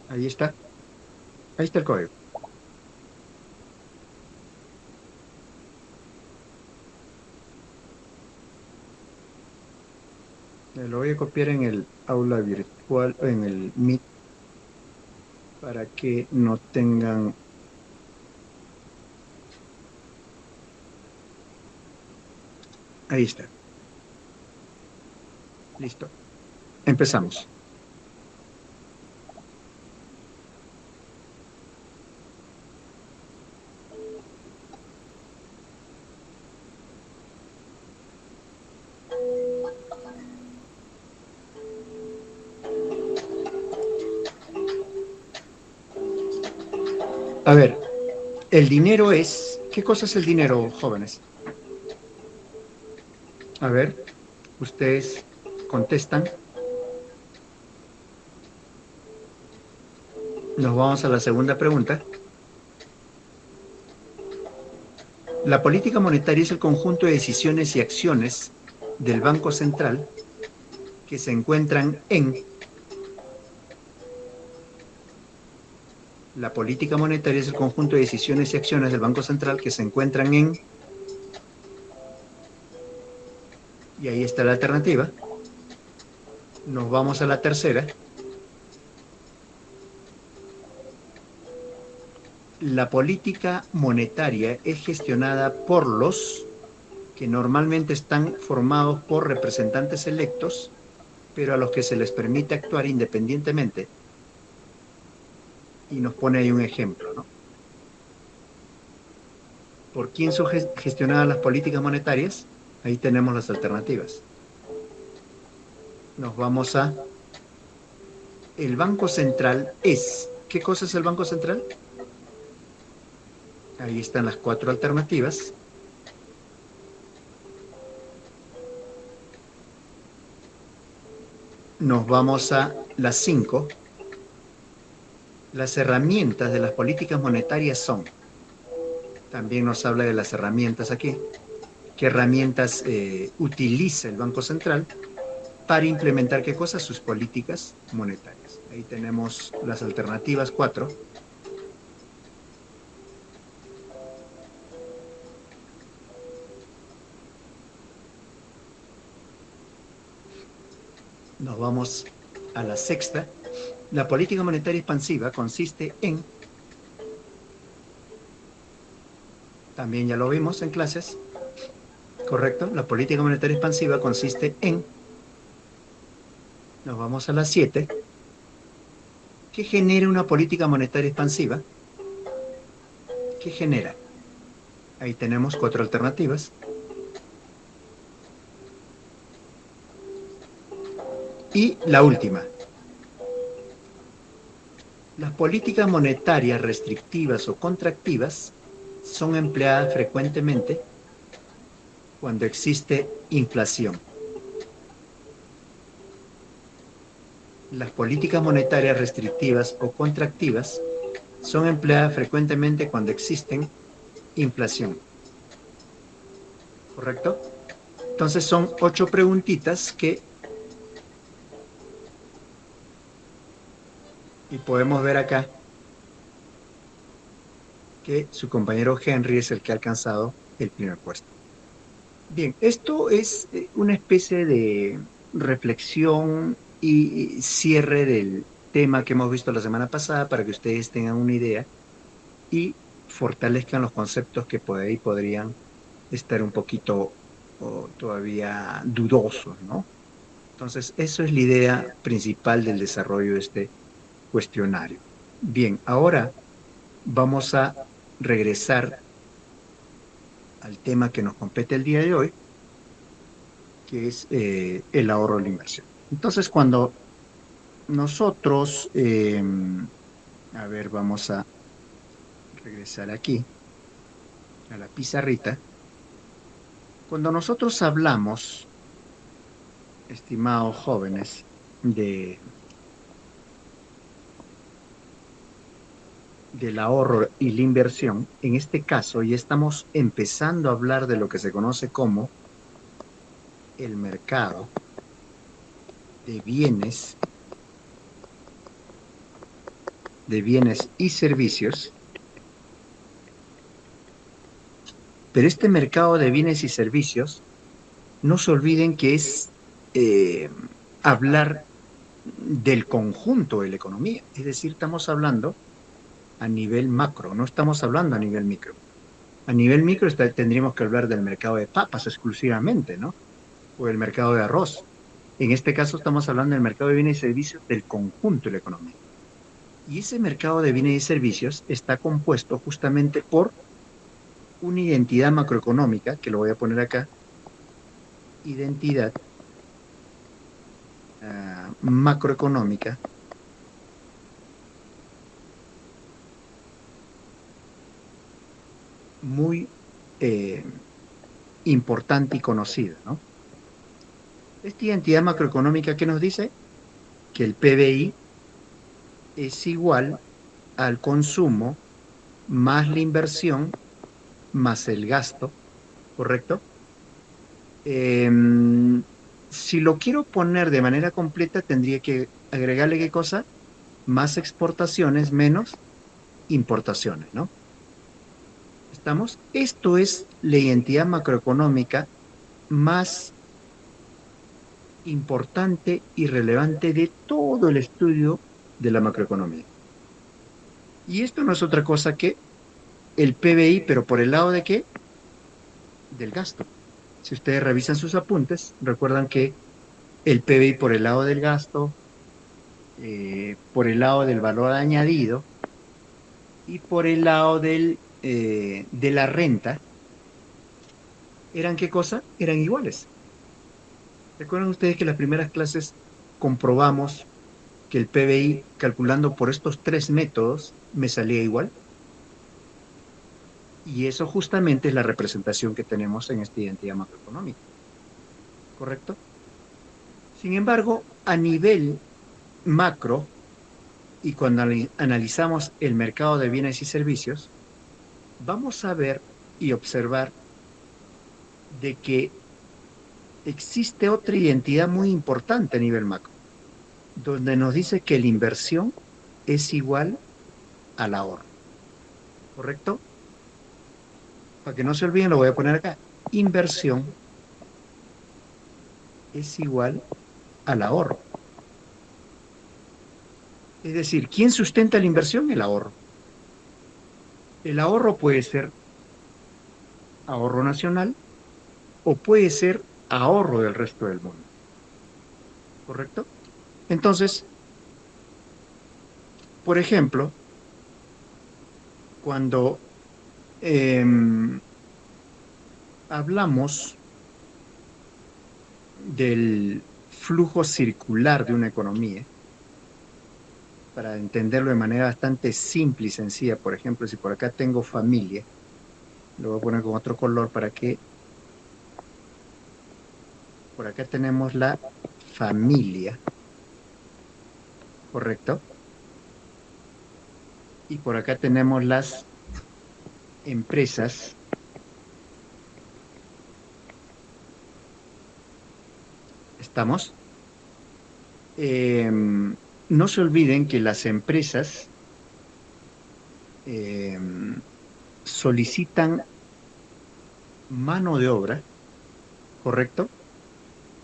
Ahí está. Ahí está el código. Lo voy a copiar en el aula virtual, en el Meet, para que no tengan... Ahí está. Listo. Empezamos. A ver, el dinero es... ¿Qué cosa es el dinero, jóvenes? A ver, ustedes contestan. Nos vamos a la segunda pregunta. La política monetaria es el conjunto de decisiones y acciones del Banco Central que se encuentran en... La política monetaria es el conjunto de decisiones y acciones del Banco Central que se encuentran en... Y ahí está la alternativa. Nos vamos a la tercera. La política monetaria es gestionada por los que normalmente están formados por representantes electos, pero a los que se les permite actuar independientemente. Y nos pone ahí un ejemplo, ¿no? ¿Por quién son gestionadas las políticas monetarias? Ahí tenemos las alternativas. Nos vamos a... El Banco Central es... ¿Qué cosa es el Banco Central? Ahí están las 4 alternativas. Nos vamos a las 5. Las herramientas de las políticas monetarias son... También nos habla de las herramientas aquí. ¿Qué herramientas utiliza el Banco Central para implementar qué cosas? Sus políticas monetarias. Ahí tenemos las alternativas 4. Nos vamos a la sexta. La política monetaria expansiva consiste en... También ya lo vimos en clases. ¿Correcto? La política monetaria expansiva consiste en... Nos vamos a las 7. ¿Qué genera una política monetaria expansiva? ¿Qué genera? Ahí tenemos 4 alternativas. Y la última. Las políticas monetarias restrictivas o contractivas son empleadas frecuentemente cuando existe inflación. Las políticas monetarias restrictivas o contractivas son empleadas frecuentemente cuando existen inflación. ¿Correcto? Entonces son 8 preguntitas y podemos ver acá que su compañero Henry es el que ha alcanzado el primer puesto. Bien, esto es una especie de reflexión y cierre del tema que hemos visto la semana pasada para que ustedes tengan una idea y fortalezcan los conceptos que por ahí podrían estar un poquito todavía dudosos, ¿no? Entonces, eso es la idea principal del desarrollo de este cuestionario. Bien, ahora vamos a regresar al tema que nos compete el día de hoy, que es el ahorro de la inversión. Entonces, cuando nosotros, a ver, vamos a regresar aquí a la pizarrita. Cuando nosotros hablamos, estimados jóvenes, del ahorro y la inversión, en este caso ya estamos empezando a hablar de lo que se conoce como el mercado de bienes y servicios, pero este mercado de bienes y servicios, no se olviden que es eh, hablar del conjunto de la economía, es decir, estamos hablando a nivel macro, no estamos hablando a nivel micro. A nivel micro tendríamos que hablar del mercado de papas exclusivamente, ¿no? O el mercado de arroz. En este caso estamos hablando del mercado de bienes y servicios del conjunto de la economía. Y ese mercado de bienes y servicios está compuesto justamente por una identidad macroeconómica, que lo voy a poner acá, identidad macroeconómica, muy eh, importante y conocida, ¿no? Esta identidad macroeconómica que nos dice que el PBI es igual al consumo más la inversión más el gasto, ¿correcto? Eh, si lo quiero poner de manera completa, tendría que agregarle qué cosa, más exportaciones menos importaciones, ¿no? ¿Estamos? Esto es la identidad macroeconómica más importante y relevante de todo el estudio de la macroeconomía. Y esto no es otra cosa que el PBI, pero por el lado de qué? Del gasto. Si ustedes revisan sus apuntes, recuerdan que el PBI por el lado del gasto, por el lado del valor añadido y por el lado de la renta, ¿eran qué cosa? Eran iguales. ¿Recuerdan ustedes que en las primeras clases comprobamos que el PBI, calculando por estos 3 métodos, me salía igual? Y eso justamente es la representación que tenemos en esta identidad macroeconómica, ¿correcto? Sin embargo, a nivel macro, y cuando analizamos el mercado de bienes y servicios, vamos a ver y observar de que existe otra identidad muy importante a nivel macro, donde nos dice que la inversión es igual al ahorro, ¿correcto? Para que no se olviden, lo voy a poner acá. Inversión es igual al ahorro. Es decir, ¿quién sustenta la inversión? El ahorro. El ahorro puede ser ahorro nacional o puede ser ahorro del resto del mundo, ¿correcto? Entonces, por ejemplo, cuando eh, hablamos del flujo circular de una economía, para entenderlo de manera bastante simple y sencilla, por ejemplo, si por acá tengo familia, lo voy a poner con otro color para que por acá tenemos la familia, ¿correcto? Y por acá tenemos las empresas ¿Estamos? No se olviden que las empresas solicitan mano de obra, ¿correcto?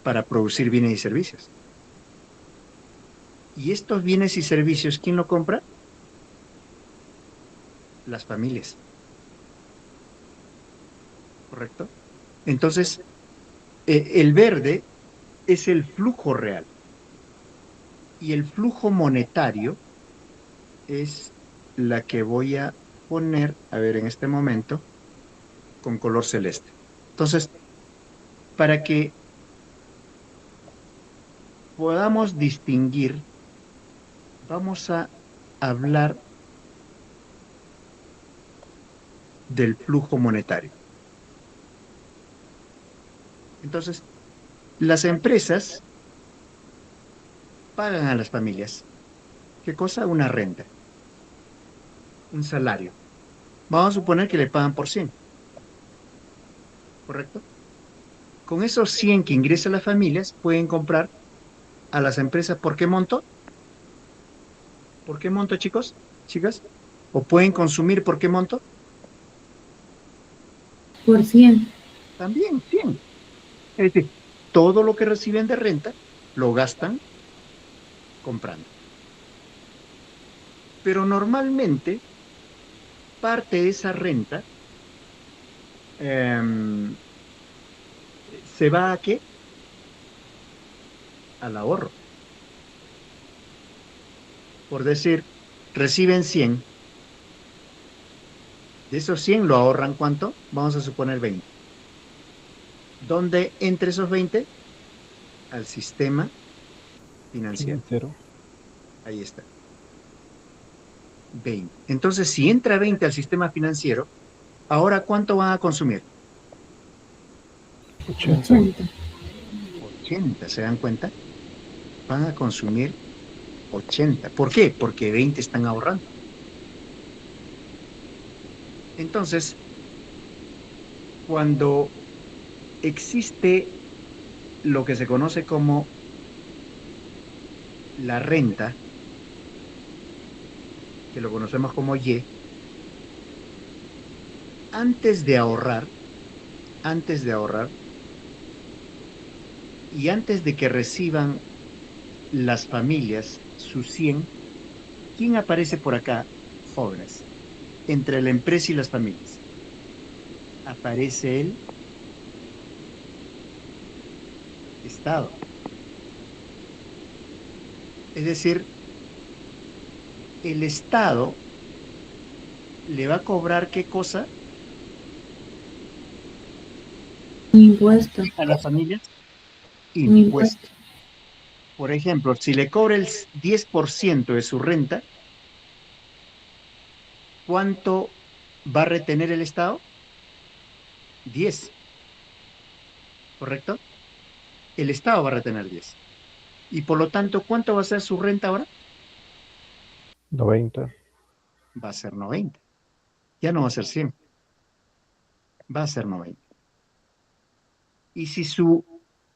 Para producir bienes y servicios. Y estos bienes y servicios, ¿quién lo compra? Las familias, ¿correcto? Entonces, el verde es el flujo real y el flujo monetario es la que voy a poner, a ver, en este momento, con color celeste. Entonces, para que podamos distinguir, vamos a hablar del flujo monetario. Entonces, las empresas pagan a las familias. ¿Qué cosa? Una renta, un salario. Vamos a suponer que le pagan por 100, ¿correcto? Con esos 100 que ingresan las familias, pueden comprar a las empresas. ¿Por qué monto? ¿Por qué monto, chicos? ¿Chicas? ¿O pueden consumir por qué monto? Por 100. También 100. Es decir, todo lo que reciben de renta lo gastan comprando. Pero normalmente parte de esa renta eh, se va a ¿qué? Al ahorro. Por decir, reciben 100. De esos 100 lo ahorran ¿cuánto? Vamos a suponer 20. ¿Dónde entre esos 20? Al sistema financiero. Financiero. Ahí está. 20. Entonces, si entra 20 al sistema financiero, ahora ¿cuánto van a consumir? 80. 80. 80, ¿se dan cuenta? Van a consumir 80. ¿Por qué? Porque 20 están ahorrando. Entonces, cuando existe lo que se conoce como la renta, que lo conocemos como Y, antes de ahorrar, y antes de que reciban las familias sus 100, ¿quién aparece por acá, jóvenes? Entre la empresa y las familias. Aparece el Estado. Es decir, el Estado le va a cobrar ¿qué cosa Un impuesto. a las familias? Un Impuestos. impuesto. Por ejemplo, si le cobra el 10% de su renta, ¿cuánto va a retener el Estado? 10, ¿correcto? El Estado va a retener 10. Y por lo tanto, ¿cuánto va a ser su renta ahora? 90. Va a ser 90. Ya no va a ser 100, va a ser 90. Y si su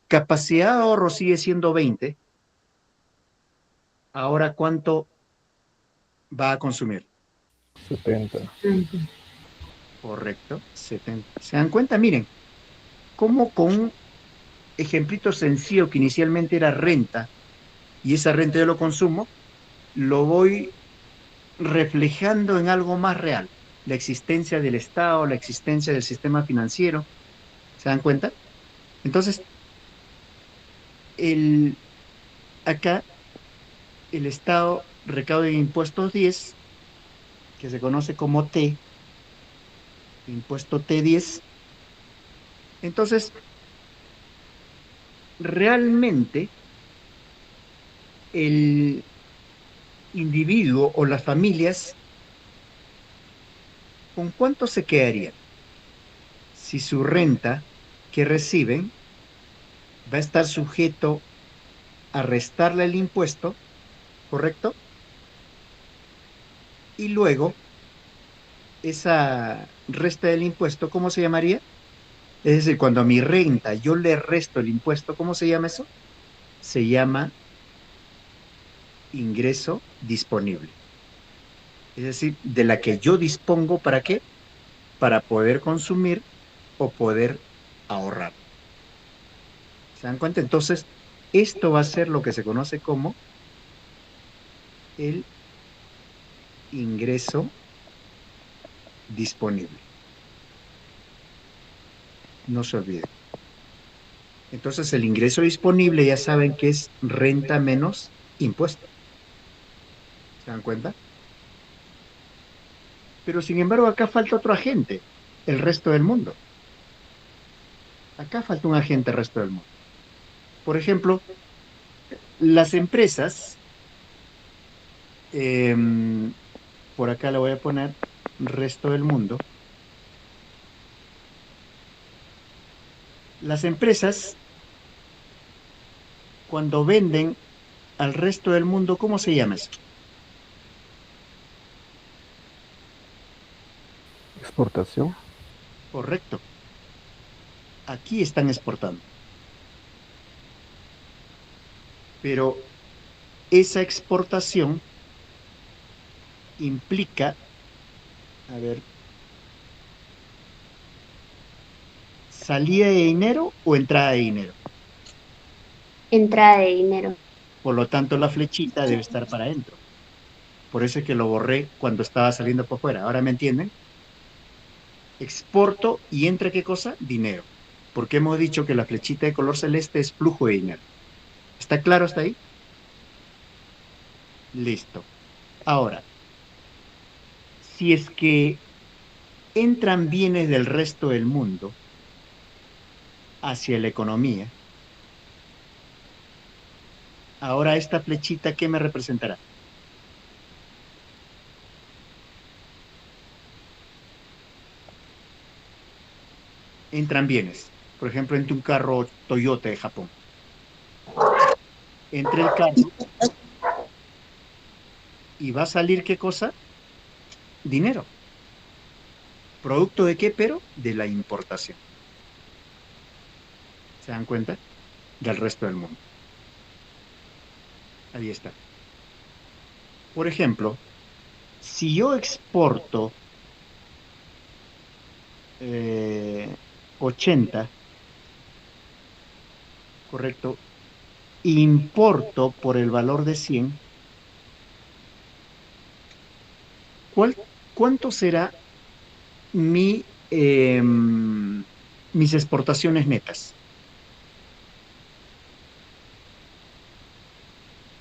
capacidad de ahorro sigue siendo 20, ahora ¿cuánto va a consumir? 70. 30. Correcto, 70. ¿Se dan cuenta? Miren, cómo con un ejemplito sencillo que inicialmente era renta, y esa renta yo lo consumo, lo voy reflejando en algo más real, la existencia del Estado, la existencia del sistema financiero. ¿Se dan cuenta? Entonces, el, acá el Estado recauda impuestos 10, que se conoce como T, impuesto T10. Entonces, realmente el individuo o las familias, ¿con cuánto se quedarían si su renta que reciben va a estar sujeto a restarle el impuesto, ¿correcto? Y luego, esa resta del impuesto, ¿cómo se llamaría? Es decir, cuando a mi renta yo le resto el impuesto, ¿cómo se llama eso? se llama ingreso disponible. Es decir, de la que yo dispongo, ¿para qué? Para poder consumir o poder ahorrar. ¿Se dan cuenta? Entonces, esto va a ser lo que se conoce como el ingreso disponible. No se olviden. Entonces, el ingreso disponible ya saben que es renta menos impuesto. ¿Se dan cuenta? Pero sin embargo, acá falta otro agente, el resto del mundo. Acá falta un agente, el resto del mundo. Por ejemplo, las empresas, por acá le voy a poner resto del mundo. Las empresas, cuando venden al resto del mundo, ¿cómo se llama eso? Exportación. Correcto. Aquí están exportando. Pero esa exportación implica, a ver, ¿salida de dinero o entrada de dinero? Entrada de dinero. Por lo tanto, la flechita debe estar para adentro. Por eso es que lo borré cuando estaba saliendo por fuera. ¿Ahora me entienden? Exporto y entra ¿qué cosa? Dinero. Porque hemos dicho que la flechita de color celeste es flujo de dinero. ¿Está claro hasta ahí? Listo. Ahora, si es que entran bienes del resto del mundo hacia la economía, ahora esta flechita, ¿qué me representará? Entran bienes. Por ejemplo, entre un carro Toyota de Japón. Entre el carro y va a salir ¿qué cosa? Dinero. ¿Producto de qué? Pero de la importación. ¿Se dan cuenta? Del resto del mundo. Ahí está. Por ejemplo, si yo exporto 80, correcto, importo por el valor de 100, ¿cuánto será mi, mis exportaciones netas?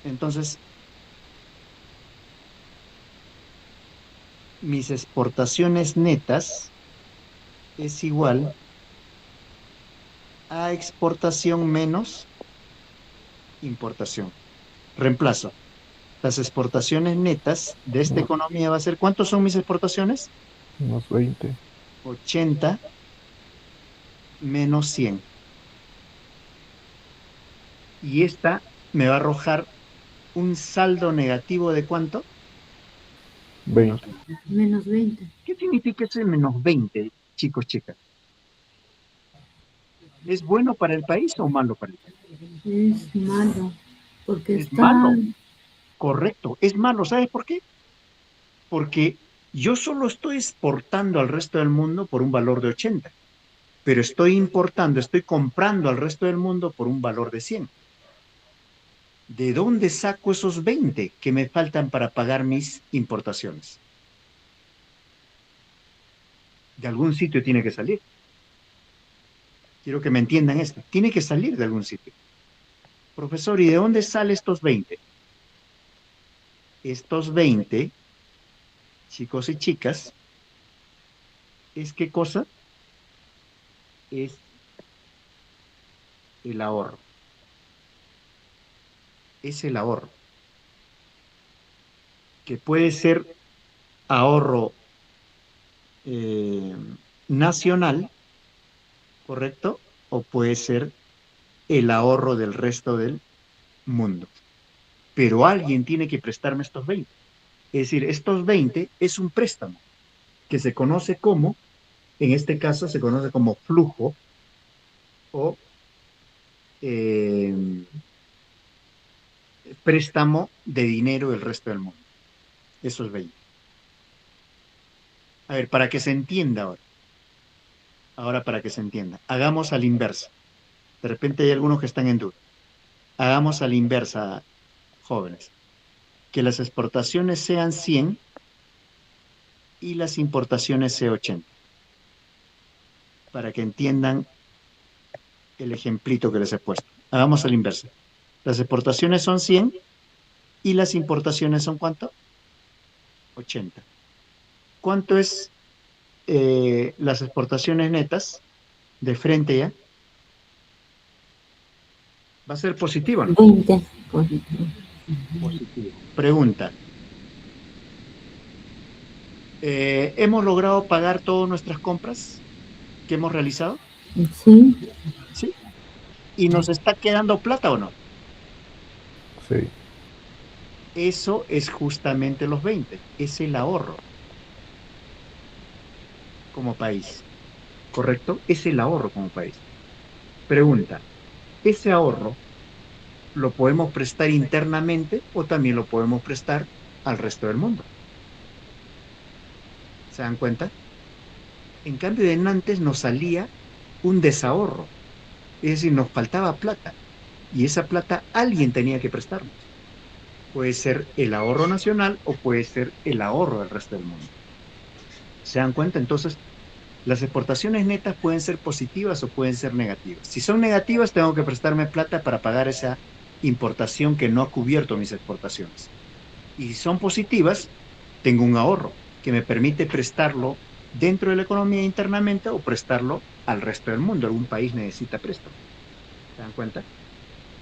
Entonces, mis exportaciones netas es igual a exportación menos importación. Reemplazo. Las exportaciones netas de esta economía va a ser, ¿cuántos son mis exportaciones? Unos 20. 80 menos 100. Y esta me va a arrojar un saldo negativo de ¿cuánto? 20. Menos 20. ¿Qué significa ese menos 20, chicos, chicas? ¿Es bueno para el país o malo para el país? Es malo. Porque Es está. malo, correcto, es malo. ¿Sabes por qué? Porque yo solo estoy exportando al resto del mundo por un valor de 80, pero estoy importando, estoy comprando al resto del mundo por un valor de 100. ¿De dónde saco esos 20 que me faltan para pagar mis importaciones? De algún sitio tiene que salir. Quiero que me entiendan esto. Tiene que salir de algún sitio. Profesor, ¿y de dónde salen estos 20? Estos 20, chicos y chicas, ¿es qué cosa? Es el ahorro. Es el ahorro. Que puede ser ahorro nacional, ¿correcto? O puede ser el ahorro del resto del mundo. Pero alguien tiene que prestarme estos 20. Es decir, estos 20 es un préstamo que se conoce como, en este caso se conoce como flujo o préstamo de dinero del resto del mundo. Eso es 20. A ver, para que se entienda ahora. Ahora para que se entienda. Hagamos a la inversa. De repente hay algunos que están en duda. Hagamos a la inversa, jóvenes. Que las exportaciones sean 100 y las importaciones sean 80. Para que entiendan el ejemplito que les he puesto. Hagamos a la inversa. Las exportaciones son 100 y las importaciones son ¿cuánto? 80. ¿Cuánto es las exportaciones netas de frente ya? ¿Va a ser positivo o no? 20 positivo. Positivo. Pregunta. ¿Hemos logrado pagar todas nuestras compras que hemos realizado? Sí, Sí. ¿Y nos está quedando plata o no? Sí. Eso es justamente los 20. Es el ahorro como país. ¿Correcto? Es el ahorro como país. Pregunta. ¿Ese ahorro lo podemos prestar internamente o también lo podemos prestar al resto del mundo? ¿Se dan cuenta? En cambio, en antes nos salía un desahorro, es decir, nos faltaba plata y esa plata alguien tenía que prestarnos. Puede ser el ahorro nacional o puede ser el ahorro del resto del mundo. ¿Se dan cuenta? Entonces, las exportaciones netas pueden ser positivas o pueden ser negativas. Si son negativas, tengo que prestarme plata para pagar esa importación que no ha cubierto mis exportaciones. Y si son positivas, tengo un ahorro que me permite prestarlo dentro de la economía internamente o prestarlo al resto del mundo. Algún país necesita préstamo. ¿Se dan cuenta?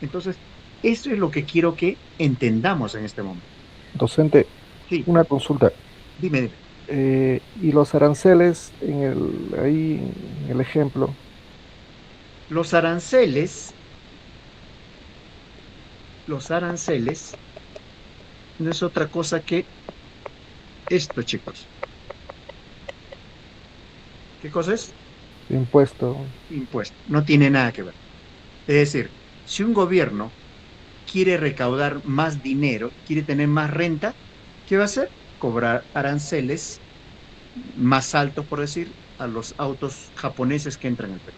Entonces, eso es lo que quiero que entendamos en este momento. Docente, Sí, una consulta. dime. Y los aranceles ahí en el ejemplo, Los aranceles, los aranceles no es otra cosa que esto, chicos. ¿Qué cosa es? impuesto, Impuesto. No tiene nada que ver. Es decir, si un gobierno quiere recaudar más dinero, quiere tener más renta, ¿qué va a hacer? Cobrar aranceles más altos, por decir, a los autos japoneses que entran al Perú.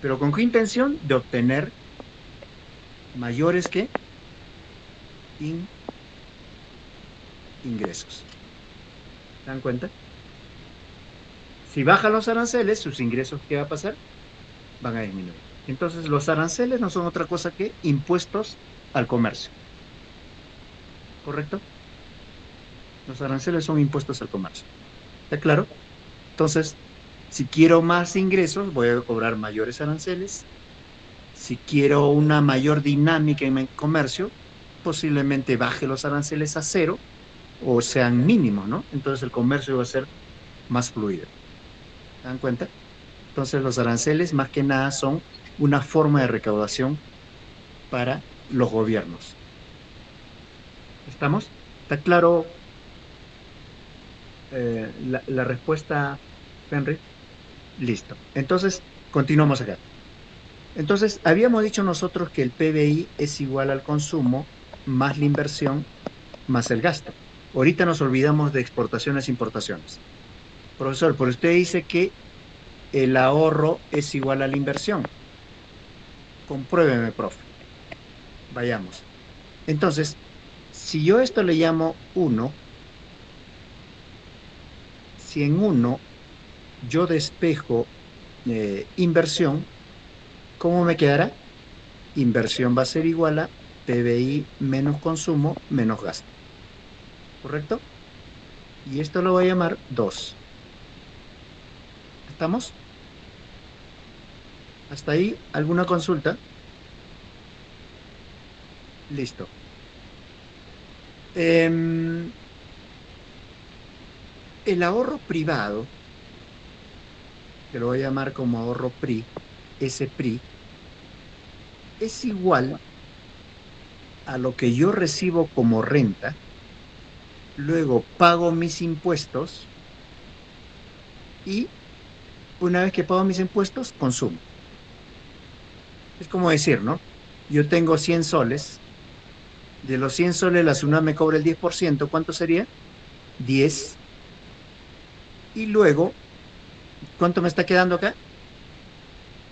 ¿Pero con qué intención? De obtener mayores que ingresos. ¿Se dan cuenta? Si bajan los aranceles, sus ingresos, ¿qué va a pasar? Van a disminuir. Entonces, los aranceles no son otra cosa que impuestos al comercio. ¿Correcto? Los aranceles son impuestos al comercio. ¿Está claro? Entonces, si quiero más ingresos, voy a cobrar mayores aranceles. Si quiero una mayor dinámica en mi comercio, posiblemente baje los aranceles a cero o sean mínimos, ¿no? Entonces el comercio va a ser más fluido. ¿Se dan cuenta? Entonces los aranceles más que nada son una forma de recaudación para los gobiernos. ¿Estamos? ¿Está claro la respuesta, Henry? Listo. Entonces, continuamos acá. Entonces, habíamos dicho nosotros que el PBI es igual al consumo más la inversión más el gasto. Ahorita nos olvidamos de exportaciones e importaciones. Profesor, pero usted dice que el ahorro es igual a la inversión. Compruébeme, profe. Vayamos. Entonces, si yo esto le llamo 1, si en 1 yo despejo inversión, ¿cómo me quedará? Inversión va a ser igual a PBI menos consumo menos gasto. ¿Correcto? Y esto lo voy a llamar 2. ¿Estamos? ¿Hasta ahí alguna consulta? Listo. El ahorro privado, que lo voy a llamar como ahorro PRI, ese PRI, es igual a lo que yo recibo como renta, luego pago mis impuestos y una vez que pago mis impuestos, consumo. Es como decir, ¿no? Yo tengo 100 soles De los 100 soles, la SUNAT me cobra el 10%. ¿Cuánto sería? 10. Y luego, ¿cuánto me está quedando acá?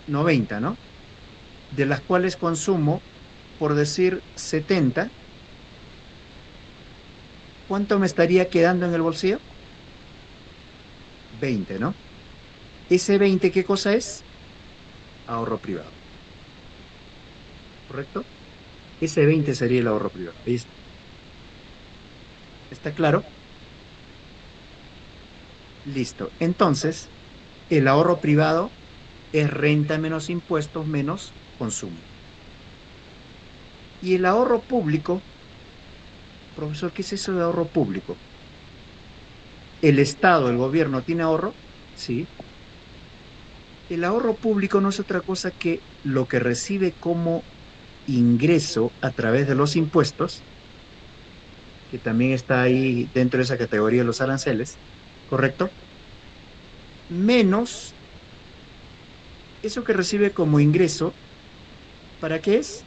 90, ¿no? De las cuales consumo, por decir, 70. ¿Cuánto me estaría quedando en el bolsillo? 20, ¿no? Ese 20, ¿qué cosa es? Ahorro privado. ¿Correcto? Ese 20 sería el ahorro privado. Ahí está. ¿Está claro? Listo. Entonces, el ahorro privado es renta menos impuestos menos consumo. Y el ahorro público, profesor, ¿qué es eso de ahorro público? ¿El Estado, el gobierno tiene ahorro? Sí. El ahorro público no es otra cosa que lo que recibe como ingreso a través de los impuestos, que también está ahí dentro de esa categoría de los aranceles, ¿correcto? Menos eso que recibe como ingreso, ¿para qué es?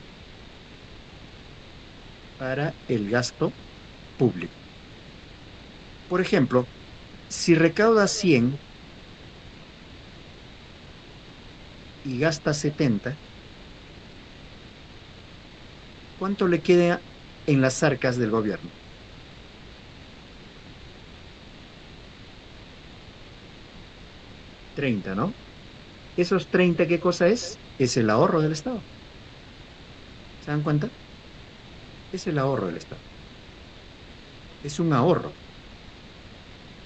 Para el gasto público. Por ejemplo, si recauda 100 y gasta 70, ¿cuánto le queda en las arcas del gobierno? 30, ¿no? Esos 30, ¿qué cosa es? Es el ahorro del Estado. ¿Se dan cuenta? Es el ahorro del Estado. Es un ahorro.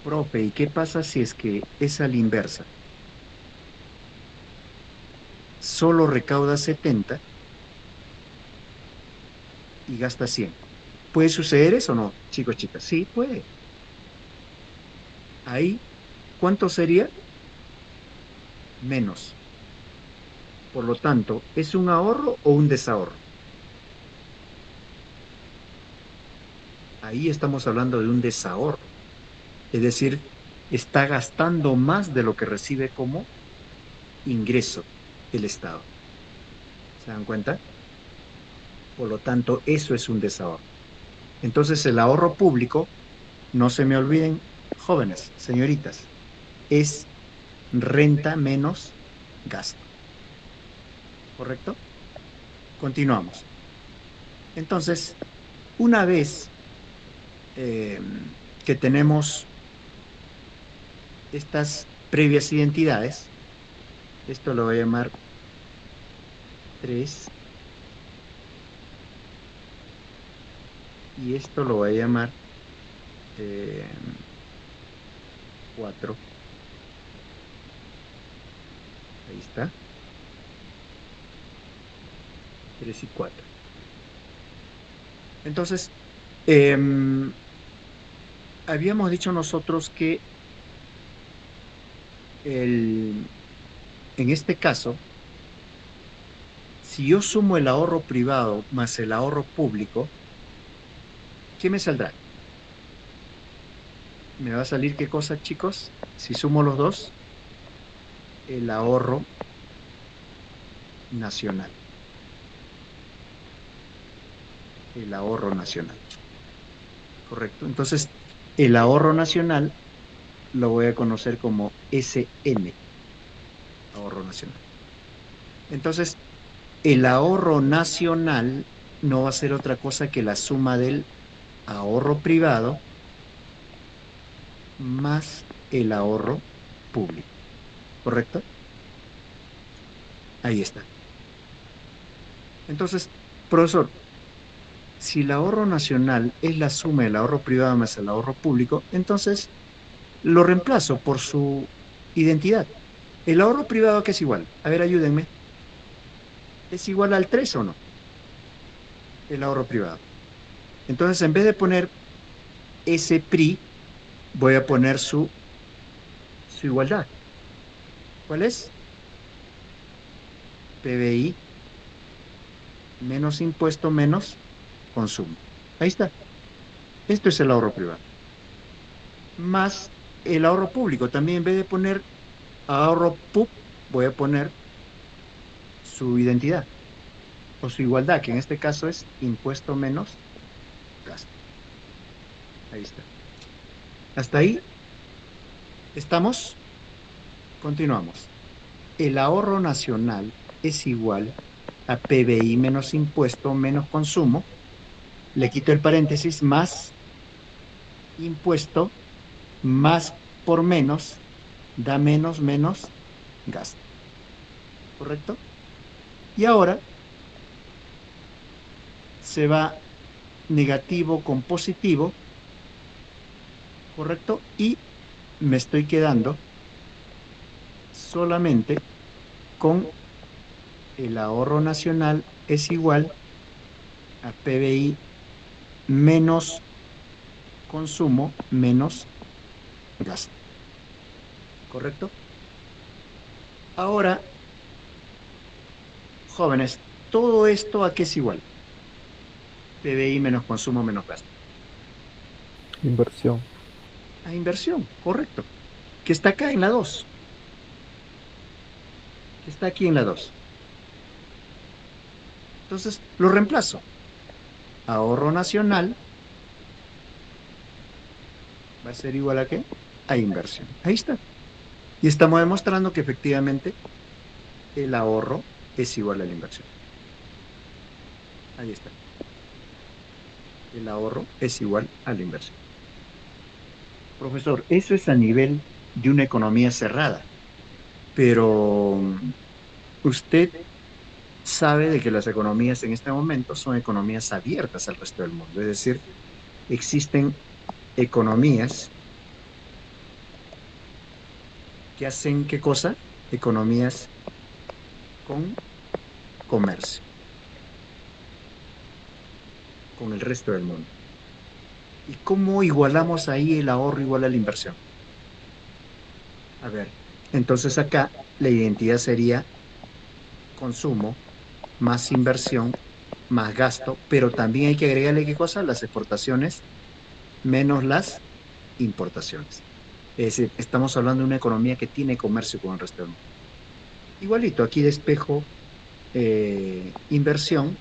Profe, ¿y qué pasa si es que es a la inversa? Solo recauda 70 y gasta 100. ¿Puede suceder eso o no, chicos, chicas? Sí, puede. Ahí, ¿cuánto sería? Menos. Por lo tanto, ¿es un ahorro o un desahorro? Ahí estamos hablando de un desahorro. Es decir, está gastando más de lo que recibe como ingreso el Estado. ¿Se dan cuenta? Por lo tanto, eso es un desahorro. Entonces, el ahorro público, no se me olviden, jóvenes, señoritas, es renta menos gasto. ¿Correcto? Continuamos. Entonces, una vez eh, que tenemos estas previas identidades, esto lo voy a llamar 3 y esto lo voy a llamar 4. Ahí está. 3 y 4. Entonces, habíamos dicho nosotros que en este caso, si yo sumo el ahorro privado más el ahorro público, ¿qué me saldrá? ¿Me va a salir qué cosa, chicos? Si sumo los dos, el ahorro nacional. El ahorro nacional. Correcto. Entonces, el ahorro nacional lo voy a conocer como SN, ahorro nacional. Entonces, el ahorro nacional no va a ser otra cosa que la suma del ahorro privado más el ahorro público. ¿Correcto? Ahí está. Entonces, profesor, si el ahorro nacional es la suma del ahorro privado más el ahorro público, entonces lo reemplazo por su identidad. ¿El ahorro privado qué es igual? A ver, ayúdenme. ¿Es igual al 3 o no? El ahorro privado. Entonces, en vez de poner ese PRI, voy a poner su igualdad. ¿Cuál es? PBI menos impuesto menos consumo. Ahí está. Esto es el ahorro privado. Más el ahorro público. También en vez de poner ahorro PUB, voy a poner su identidad o su igualdad, que en este caso es impuesto menos gasto. Ahí está. Hasta ahí estamos. Continuamos. El ahorro nacional es igual a PBI menos impuesto menos consumo. Le quito el paréntesis, más impuesto, más por menos, da menos, menos gasto. ¿Correcto? Y ahora se va negativo con positivo, ¿correcto? Y me estoy quedando solamente con el ahorro nacional es igual a PBI menos consumo menos gasto. ¿Correcto? Ahora, jóvenes, todo esto ¿a qué es igual? PBI menos consumo menos gasto. Inversión. A inversión, correcto. Que está acá en la 2. Que está aquí en la 2. Entonces, lo reemplazo. Ahorro nacional va a ser igual a ¿qué? A inversión. Ahí está. Y estamos demostrando que efectivamente el ahorro es igual a la inversión. Ahí está. El ahorro es igual a la inversión. Profesor, eso es a nivel de una economía cerrada, pero usted sabe de que las economías en este momento son economías abiertas al resto del mundo. Es decir, existen economías que hacen ¿qué cosa? Economías con comercio, con el resto del mundo. ¿Y cómo igualamos ahí el ahorro igual a la inversión? A ver, entonces acá la identidad sería consumo más inversión más gasto, pero también hay que agregarle qué cosa, las exportaciones menos las importaciones. Es decir, estamos hablando de una economía que tiene comercio con el resto del mundo. Igualito, aquí despejo inversión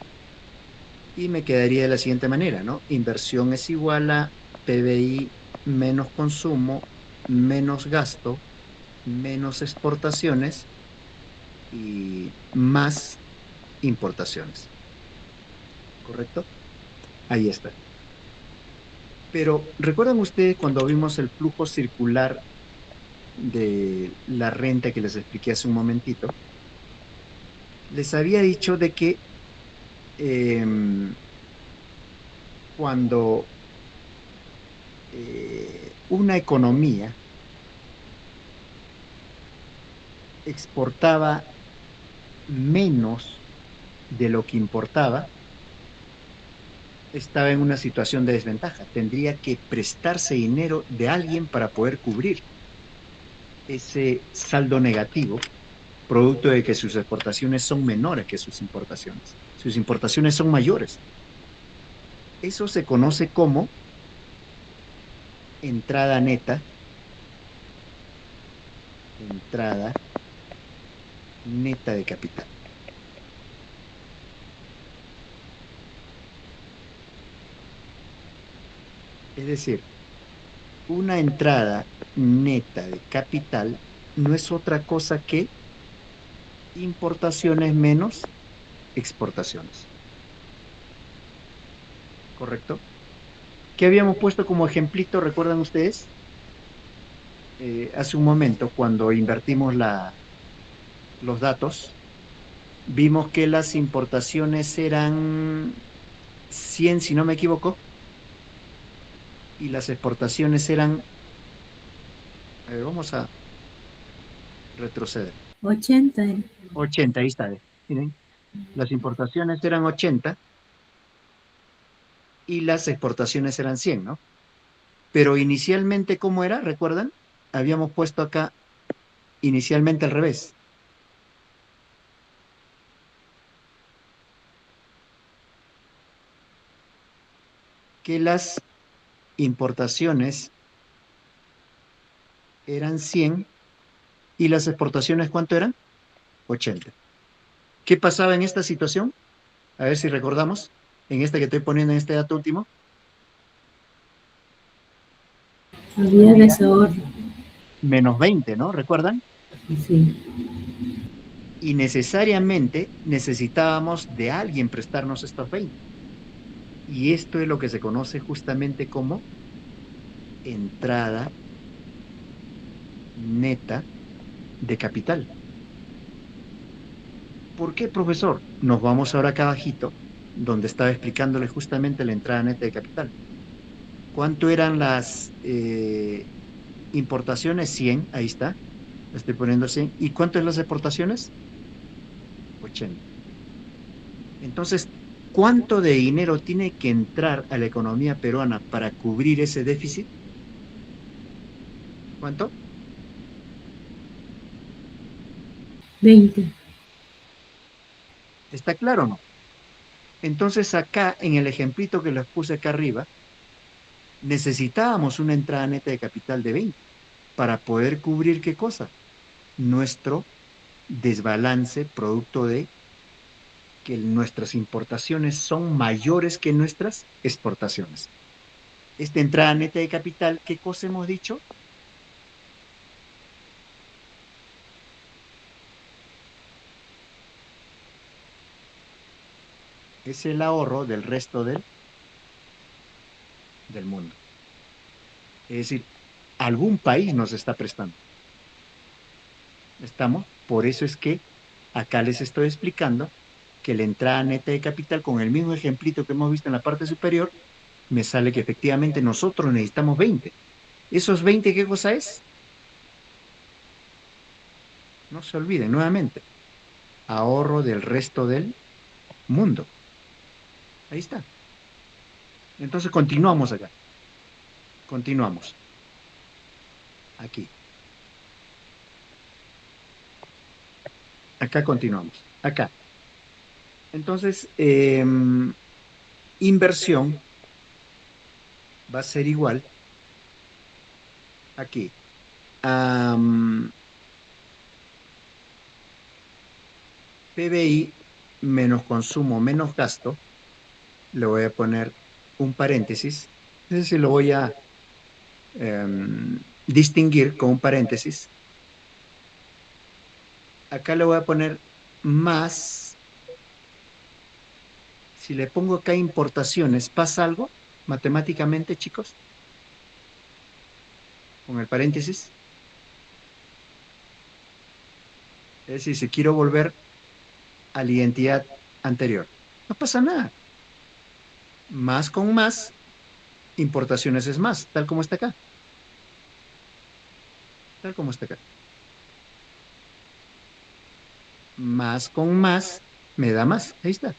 y me quedaría de la siguiente manera, ¿no? Inversión es igual a PBI menos consumo, menos gasto, menos exportaciones y más importaciones. ¿Correcto? Ahí está. Pero, ¿recuerdan ustedes cuando vimos el flujo circular de la renta que les expliqué hace un momentito? Les había dicho de que cuando una economía exportaba menos de lo que importaba, estaba en una situación de desventaja. Tendría que prestarse dinero de alguien para poder cubrir ese saldo negativo, producto de que sus exportaciones son menores que sus importaciones. Sus importaciones son mayores. Eso se conoce como entrada neta, entrada neta de capital. Es decir, una entrada neta de capital no es otra cosa que importaciones menos exportaciones. ¿Correcto? ¿Qué habíamos puesto como ejemplito, recuerdan ustedes? Hace un momento, cuando invertimos los datos, vimos que las importaciones eran 100, si no me equivoco, y las exportaciones eran, vamos a retroceder, 80. 80, ahí está, miren, las importaciones eran 80 y las exportaciones eran 100, ¿no? Pero inicialmente, ¿cómo era? ¿Recuerdan? Habíamos puesto acá inicialmente al revés. Que las importaciones eran 100 y las exportaciones, ¿cuánto eran? 80. ¿Qué pasaba en esta situación? A ver si recordamos, en este que estoy poniendo en este dato último. Había desahorro. Menos 20, ¿no? ¿Recuerdan? Sí. Y necesariamente necesitábamos de alguien prestarnos estos 20. Y esto es lo que se conoce justamente como entrada neta de capital. ¿Por qué, profesor? Nos vamos ahora acá abajito, donde estaba explicándole justamente la entrada neta de capital. ¿Cuánto eran las importaciones? 100, ahí está, estoy poniendo 100. ¿Y cuánto es las exportaciones? 80. Entonces, ¿cuánto de dinero tiene que entrar a la economía peruana para cubrir ese déficit? ¿Cuánto? 20. ¿Está claro o no? Entonces, acá, en el ejemplito que les puse acá arriba, necesitábamos una entrada neta de capital de 20 para poder cubrir ¿qué cosa? Nuestro desbalance producto de que nuestras importaciones son mayores que nuestras exportaciones. Esta entrada neta de capital, ¿qué cosa hemos dicho? Es el ahorro del resto del mundo. Es decir, algún país nos está prestando. ¿Estamos? Por eso es que acá les estoy explicando que la entrada neta de capital, con el mismo ejemplito que hemos visto en la parte superior, me sale que efectivamente nosotros necesitamos 20. ¿Esos 20 qué cosa es? No se olviden nuevamente, ahorro del resto del mundo. Ahí está. Entonces continuamos acá. Continuamos. Aquí. Acá continuamos. Acá. Entonces, inversión va a ser igual aquí. PBI menos consumo menos gasto. Le voy a poner un paréntesis. Es decir, lo voy a distinguir con un paréntesis. Acá le voy a poner más. Si le pongo acá importaciones, ¿pasa algo matemáticamente, chicos? Con el paréntesis. Es decir, si quiero volver a la identidad anterior, no pasa nada. Más con más, importaciones es más, tal como está acá. Tal como está acá. Más con más, me da más. Ahí está.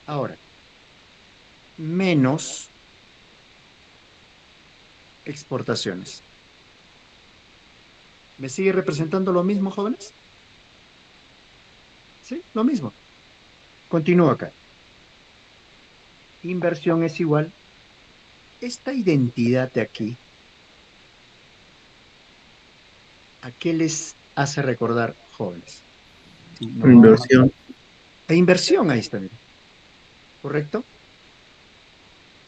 Ahora, menos exportaciones. ¿Me sigue representando lo mismo, jóvenes? Sí, lo mismo. Continúo acá. Inversión es igual. Esta identidad de aquí, ¿a qué les hace recordar, jóvenes? Sí, nos vamos Inversión. a inversión, ahí está, miren. ¿Correcto?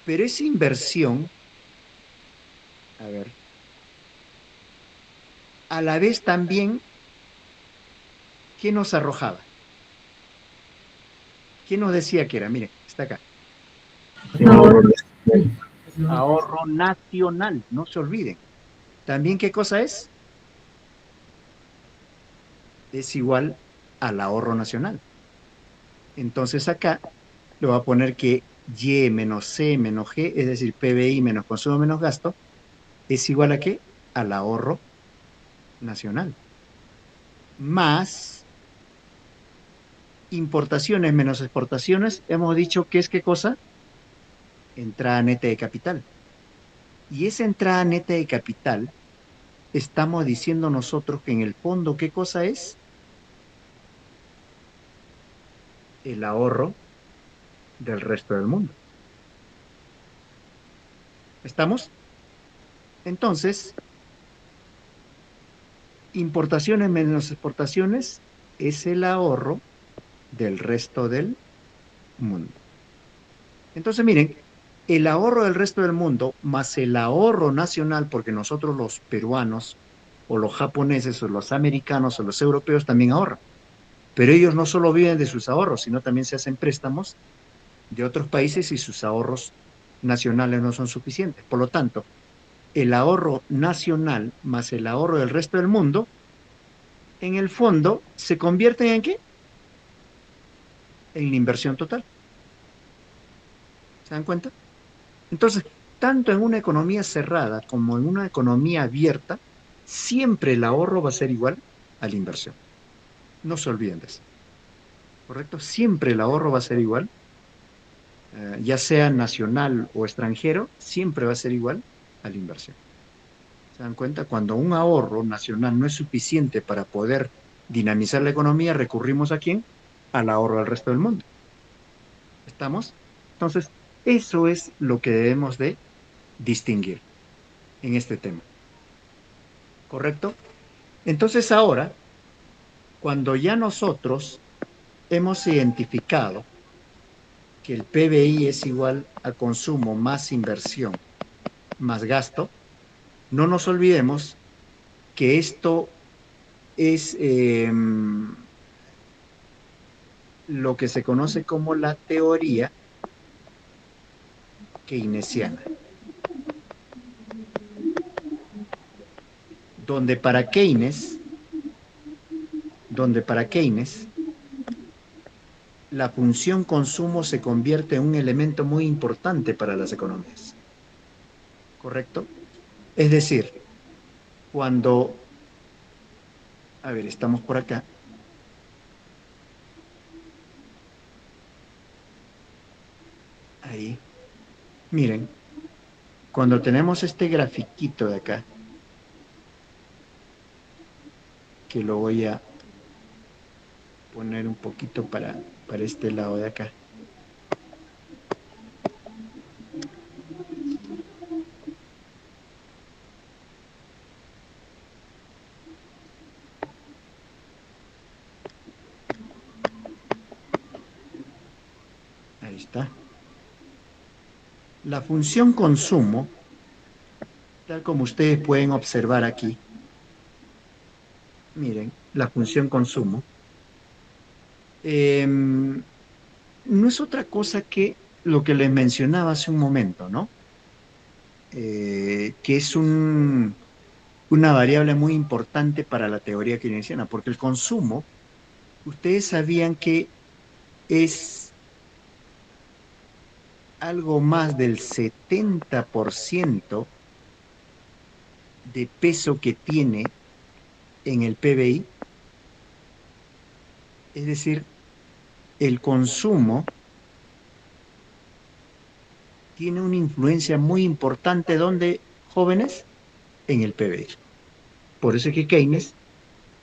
Pero esa inversión, a ver, a la vez también, ¿qué nos arrojaba? ¿Quién nos decía que era? Mire, está acá. Ahorro. Ahorro nacional, no se olviden. ¿También qué cosa es? Es igual al ahorro nacional. Entonces acá le voy a poner que Y menos C menos G, es decir, PBI menos consumo menos gasto, es igual a qué? Al ahorro nacional. Más importaciones menos exportaciones, hemos dicho que es qué cosa? Entrada neta de capital. Y esa entrada neta de capital, estamos diciendo nosotros que en el fondo, ¿qué cosa es? El ahorro del resto del mundo. ¿Estamos? Entonces, importaciones menos exportaciones es el ahorro del resto del mundo. Entonces, miren, el ahorro del resto del mundo más el ahorro nacional, porque nosotros los peruanos o los japoneses o los americanos o los europeos también ahorran. Pero ellos no solo viven de sus ahorros, sino también se hacen préstamos de otros países y sus ahorros nacionales no son suficientes. Por lo tanto, el ahorro nacional más el ahorro del resto del mundo, en el fondo, se convierten ¿en qué? En la inversión total. ¿Se dan cuenta? Entonces, tanto en una economía cerrada como en una economía abierta, siempre el ahorro va a ser igual a la inversión. No se olviden de eso. ¿Correcto? Siempre el ahorro va a ser igual, ya sea nacional o extranjero, siempre va a ser igual a la inversión. ¿Se dan cuenta? Cuando un ahorro nacional no es suficiente para poder dinamizar la economía, recurrimos ¿a quién? Al ahorro del resto del mundo. ¿Estamos? Entonces, eso es lo que debemos de distinguir en este tema. ¿Correcto? Entonces ahora, cuando ya nosotros hemos identificado que el PBI es igual a consumo más inversión más gasto, no nos olvidemos que esto es lo que se conoce como la teoría keynesiana, donde para Keynes, donde para Keynes la función consumo se convierte en un elemento muy importante para las economías. ¿Correcto? Es decir, cuando, a ver, estamos por acá. Ahí. Miren, cuando tenemos este grafiquito de acá, que lo voy a poner un poquito para este lado de acá. Ahí está. La función consumo, tal como ustedes pueden observar aquí, miren, la función consumo, no es otra cosa que lo que les mencionaba hace un momento, ¿no? Que es una variable muy importante para la teoría keynesiana, porque el consumo, ustedes sabían que es algo más del 70% de peso que tiene en el PBI, es decir, el consumo tiene una influencia muy importante, ¿dónde, jóvenes? En el PBI. Por eso es que Keynes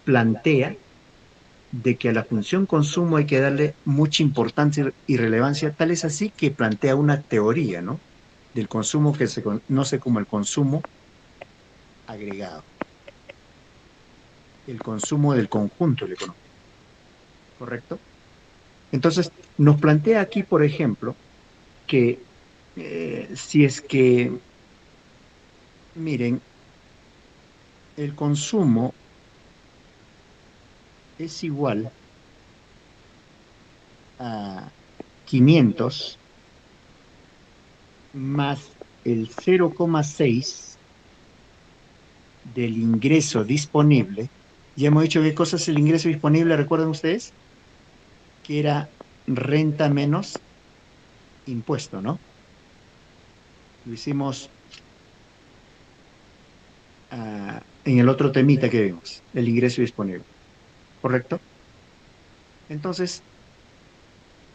plantea de que a la función consumo hay que darle mucha importancia y relevancia, tal es así que plantea una teoría, ¿no? Del consumo que se conoce como el consumo agregado, el consumo del conjunto de la economía, ¿correcto? Entonces, nos plantea aquí, por ejemplo, que si es que, miren, el consumo es igual a 500 más el 0,6 del ingreso disponible. Ya hemos dicho qué cosa es el ingreso disponible, ¿recuerdan ustedes? Que era renta menos impuesto, ¿no? Lo hicimos en el otro temita que vimos, el ingreso disponible, ¿correcto? Entonces,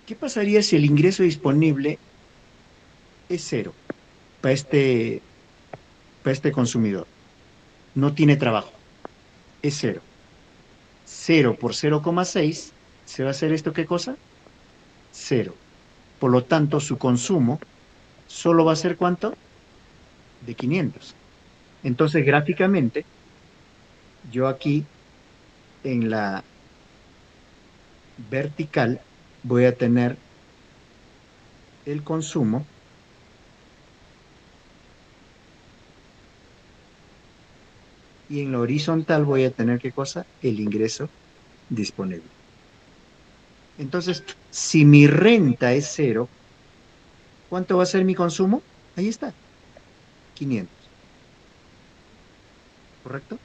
¿qué pasaría si el ingreso disponible es cero para este consumidor? No tiene trabajo, es cero. Cero por 0,6, ¿se va a hacer esto qué cosa? Cero. Por lo tanto, su consumo solo va a ser ¿cuánto? De 500. Entonces, gráficamente, yo aquí en la vertical voy a tener el consumo Y en la horizontal voy a tener, ¿qué cosa? El ingreso disponible. Entonces, si mi renta es 0, ¿cuánto va a ser mi consumo? Ahí está, 500, ¿correcto?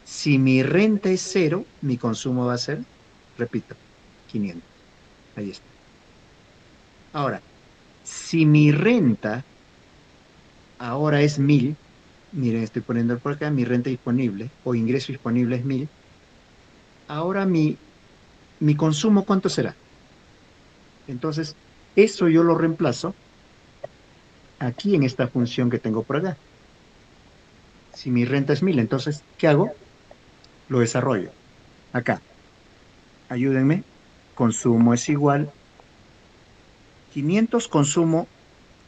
Si mi renta es 0, mi consumo va a ser, repito, 500. Ahí está. Ahora, si mi renta ahora es 1000, miren, estoy poniendo por acá, mi renta disponible o ingreso disponible es 1000, ahora mi consumo, ¿cuánto será? Entonces, eso yo lo reemplazo aquí en esta función que tengo por acá. Si mi renta es 1000, entonces, ¿qué hago? Lo desarrollo. Acá, ayúdenme. Consumo es igual 500 consumo,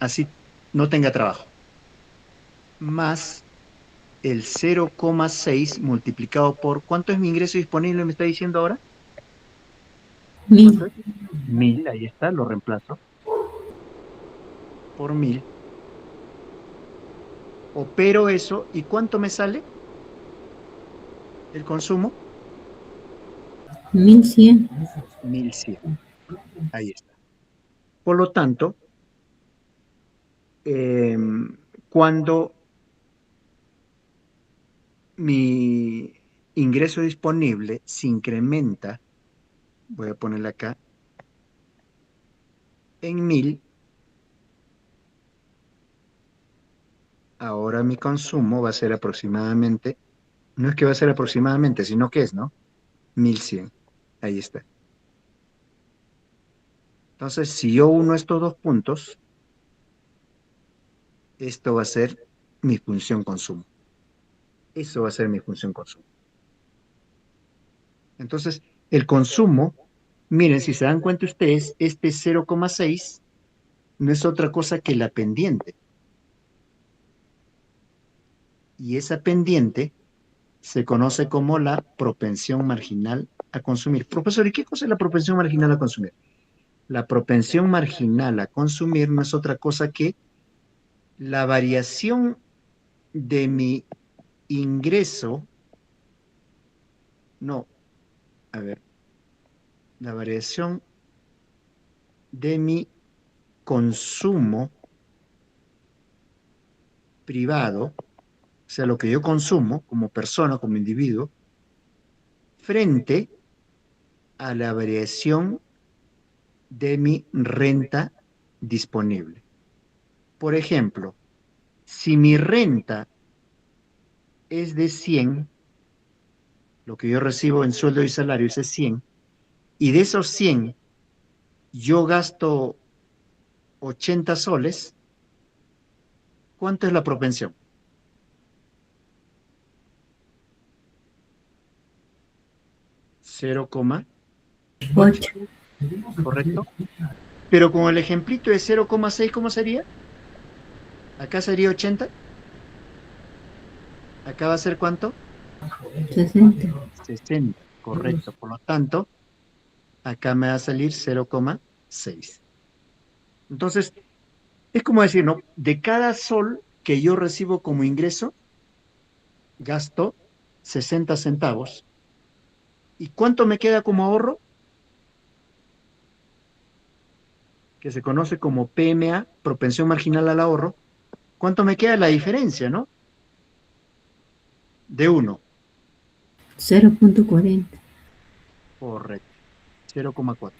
así no tenga trabajo, más el 0,6 multiplicado por, ¿cuánto es mi ingreso disponible? ¿Me está diciendo ahora? ¿Cuánto 1000. es? 1000, ahí está, lo reemplazo por 1000. Opero eso, ¿y cuánto me sale el consumo? 1100. 1100. Ahí está. Por lo tanto, cuando mi ingreso disponible se incrementa, voy a ponerle acá, en 1000, ahora mi consumo va a ser aproximadamente, no es que va a ser aproximadamente, sino que es, ¿no? 1100. Ahí está. Entonces, si yo uno estos dos puntos, esto va a ser mi función consumo. Eso va a ser mi función consumo. Entonces, el consumo, miren, si se dan cuenta ustedes, este 0,6 no es otra cosa que la pendiente. Y esa pendiente se conoce como la propensión marginal a consumir. Profesor, ¿y qué cosa es la propensión marginal a consumir? La propensión marginal a consumir no es otra cosa que la variación de mi ingreso, no, a ver, la variación de mi consumo privado, o sea, lo que yo consumo como persona, como individuo, frente a la variación de mi renta disponible. Por ejemplo, si mi renta es de 100, lo que yo recibo en sueldo y salario es 100, y de esos 100 yo gasto 80 soles, ¿cuánto es la propensión? 0,8, 8. ¿correcto? Pero con el ejemplito de 0,6, ¿cómo sería? Acá sería 80, acá va a ser ¿cuánto? 60. 60, correcto. Por lo tanto, acá me va a salir 0,6. Entonces, es como decir, ¿no? De cada sol que yo recibo como ingreso, gasto 60 centavos. ¿Y cuánto me queda como ahorro? Que se conoce como PMA, propensión marginal al ahorro. ¿Cuánto me queda la diferencia, no? De 1. 0.40. Correcto. 0,4.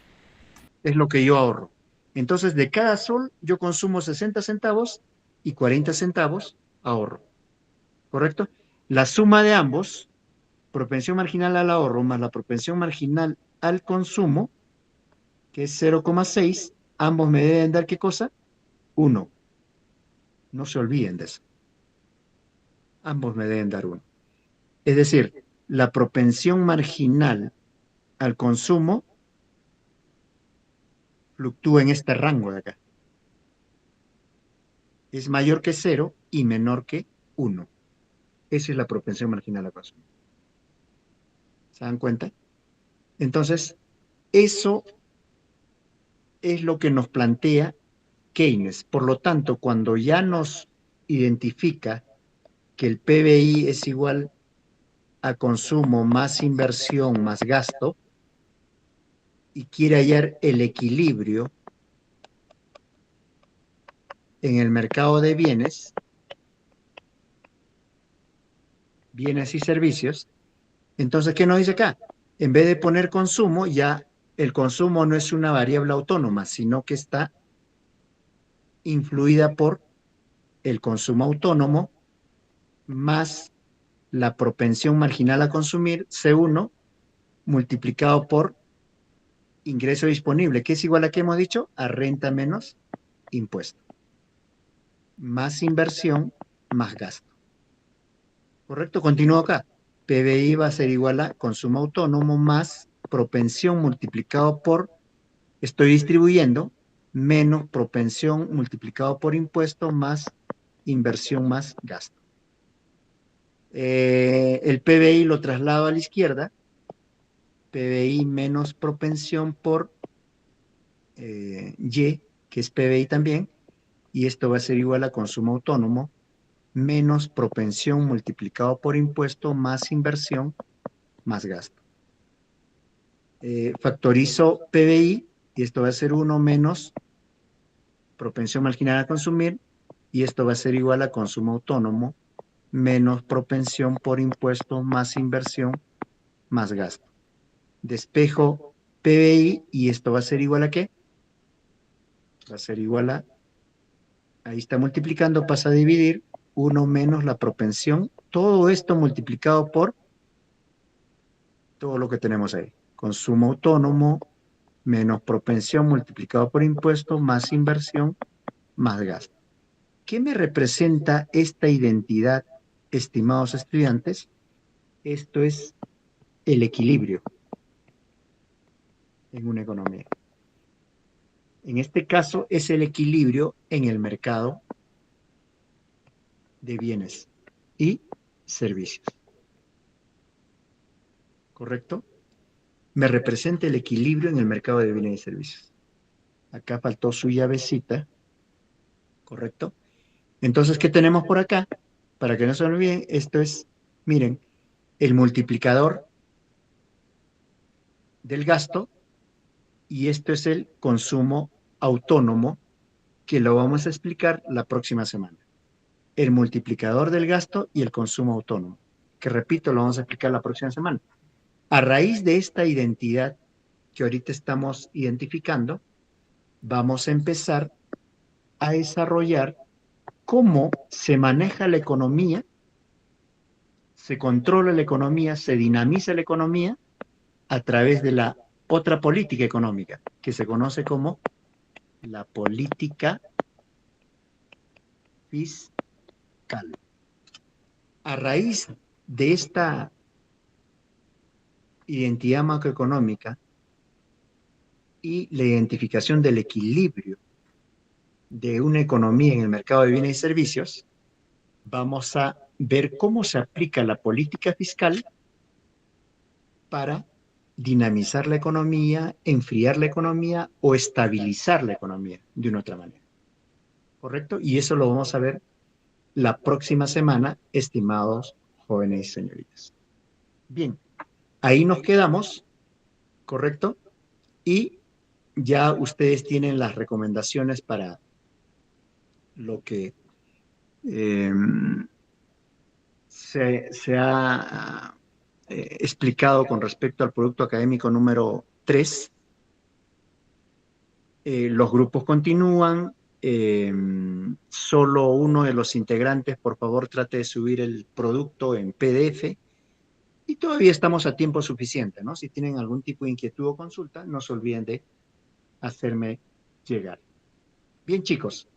Es lo que yo ahorro. Entonces, de cada sol yo consumo 60 centavos y 40 centavos ahorro. ¿Correcto? La suma de ambos, propensión marginal al ahorro más la propensión marginal al consumo, que es 0,6, ambos me deben dar ¿qué cosa? 1. No se olviden de eso. Ambos me deben dar 1. Es decir, la propensión marginal al consumo fluctúa en este rango de acá. Es mayor que 0 y menor que 1. Esa es la propensión marginal al consumo. ¿Se dan cuenta? Entonces, eso es lo que nos plantea Keynes. Por lo tanto, cuando ya nos identifica que el PBI es igual a consumo más inversión más gasto y quiere hallar el equilibrio en el mercado de bienes y servicios, entonces, ¿qué nos dice acá? En vez de poner consumo, ya el consumo no es una variable autónoma, sino que está influida por el consumo autónomo más la propensión marginal a consumir, C1, multiplicado por ingreso disponible, que es igual a, ¿qué hemos dicho? A renta menos impuesto. Más inversión, más gasto. ¿Correcto? Continúo acá. PBI va a ser igual a consumo autónomo más propensión multiplicado por, estoy distribuyendo, menos propensión multiplicado por impuesto más inversión más gasto. El PBI lo traslado a la izquierda. PBI menos propensión por Y, que es PBI también, y esto va a ser igual a consumo autónomo menos propensión multiplicado por impuesto más inversión más gasto. Factorizo PBI y esto va a ser 1 menos propensión marginal a consumir y esto va a ser igual a consumo autónomo menos propensión por impuesto más inversión más gasto. Despejo PBI y esto va a ser igual a ¿qué? Va a ser igual a, ahí está multiplicando, pasa a dividir 1 menos la propensión, todo esto multiplicado por todo lo que tenemos ahí. Consumo autónomo menos propensión multiplicado por impuesto más inversión más gasto. ¿Qué me representa esta identidad, estimados estudiantes? Esto es el equilibrio en una economía. En este caso es el equilibrio en el mercado de bienes y servicios. ¿Correcto? Me representa el equilibrio en el mercado de bienes y servicios. Acá faltó su llavecita, ¿correcto? Entonces, ¿qué tenemos por acá? Para que no se olviden, esto es, miren, el multiplicador del gasto y esto es el consumo autónomo que lo vamos a explicar la próxima semana. El multiplicador del gasto y el consumo autónomo, que repito, lo vamos a explicar la próxima semana. A raíz de esta identidad que ahorita estamos identificando, vamos a empezar a desarrollar cómo se maneja la economía, se controla la economía, se dinamiza la economía a través de la otra política económica, que se conoce como la política fiscal. A raíz de esta identidad macroeconómica y la identificación del equilibrio de una economía en el mercado de bienes y servicios, vamos a ver cómo se aplica la política fiscal para dinamizar la economía, enfriar la economía o estabilizar la economía de una otra manera. ¿Correcto? Y eso lo vamos a ver la próxima semana, estimados jóvenes y señoritas. Bien, ahí nos quedamos, ¿correcto? Y ya ustedes tienen las recomendaciones para lo que se ha explicado con respecto al producto académico número 3. Los grupos continúan. Solo uno de los integrantes, por favor, trate de subir el producto en PDF. Y todavía estamos a tiempo suficiente, ¿no? Si tienen algún tipo de inquietud o consulta, no se olviden de hacerme llegar. Bien, chicos,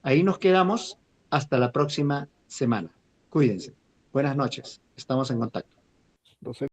ahí nos quedamos hasta la próxima semana. Cuídense. Buenas noches. Estamos en contacto. Entonces,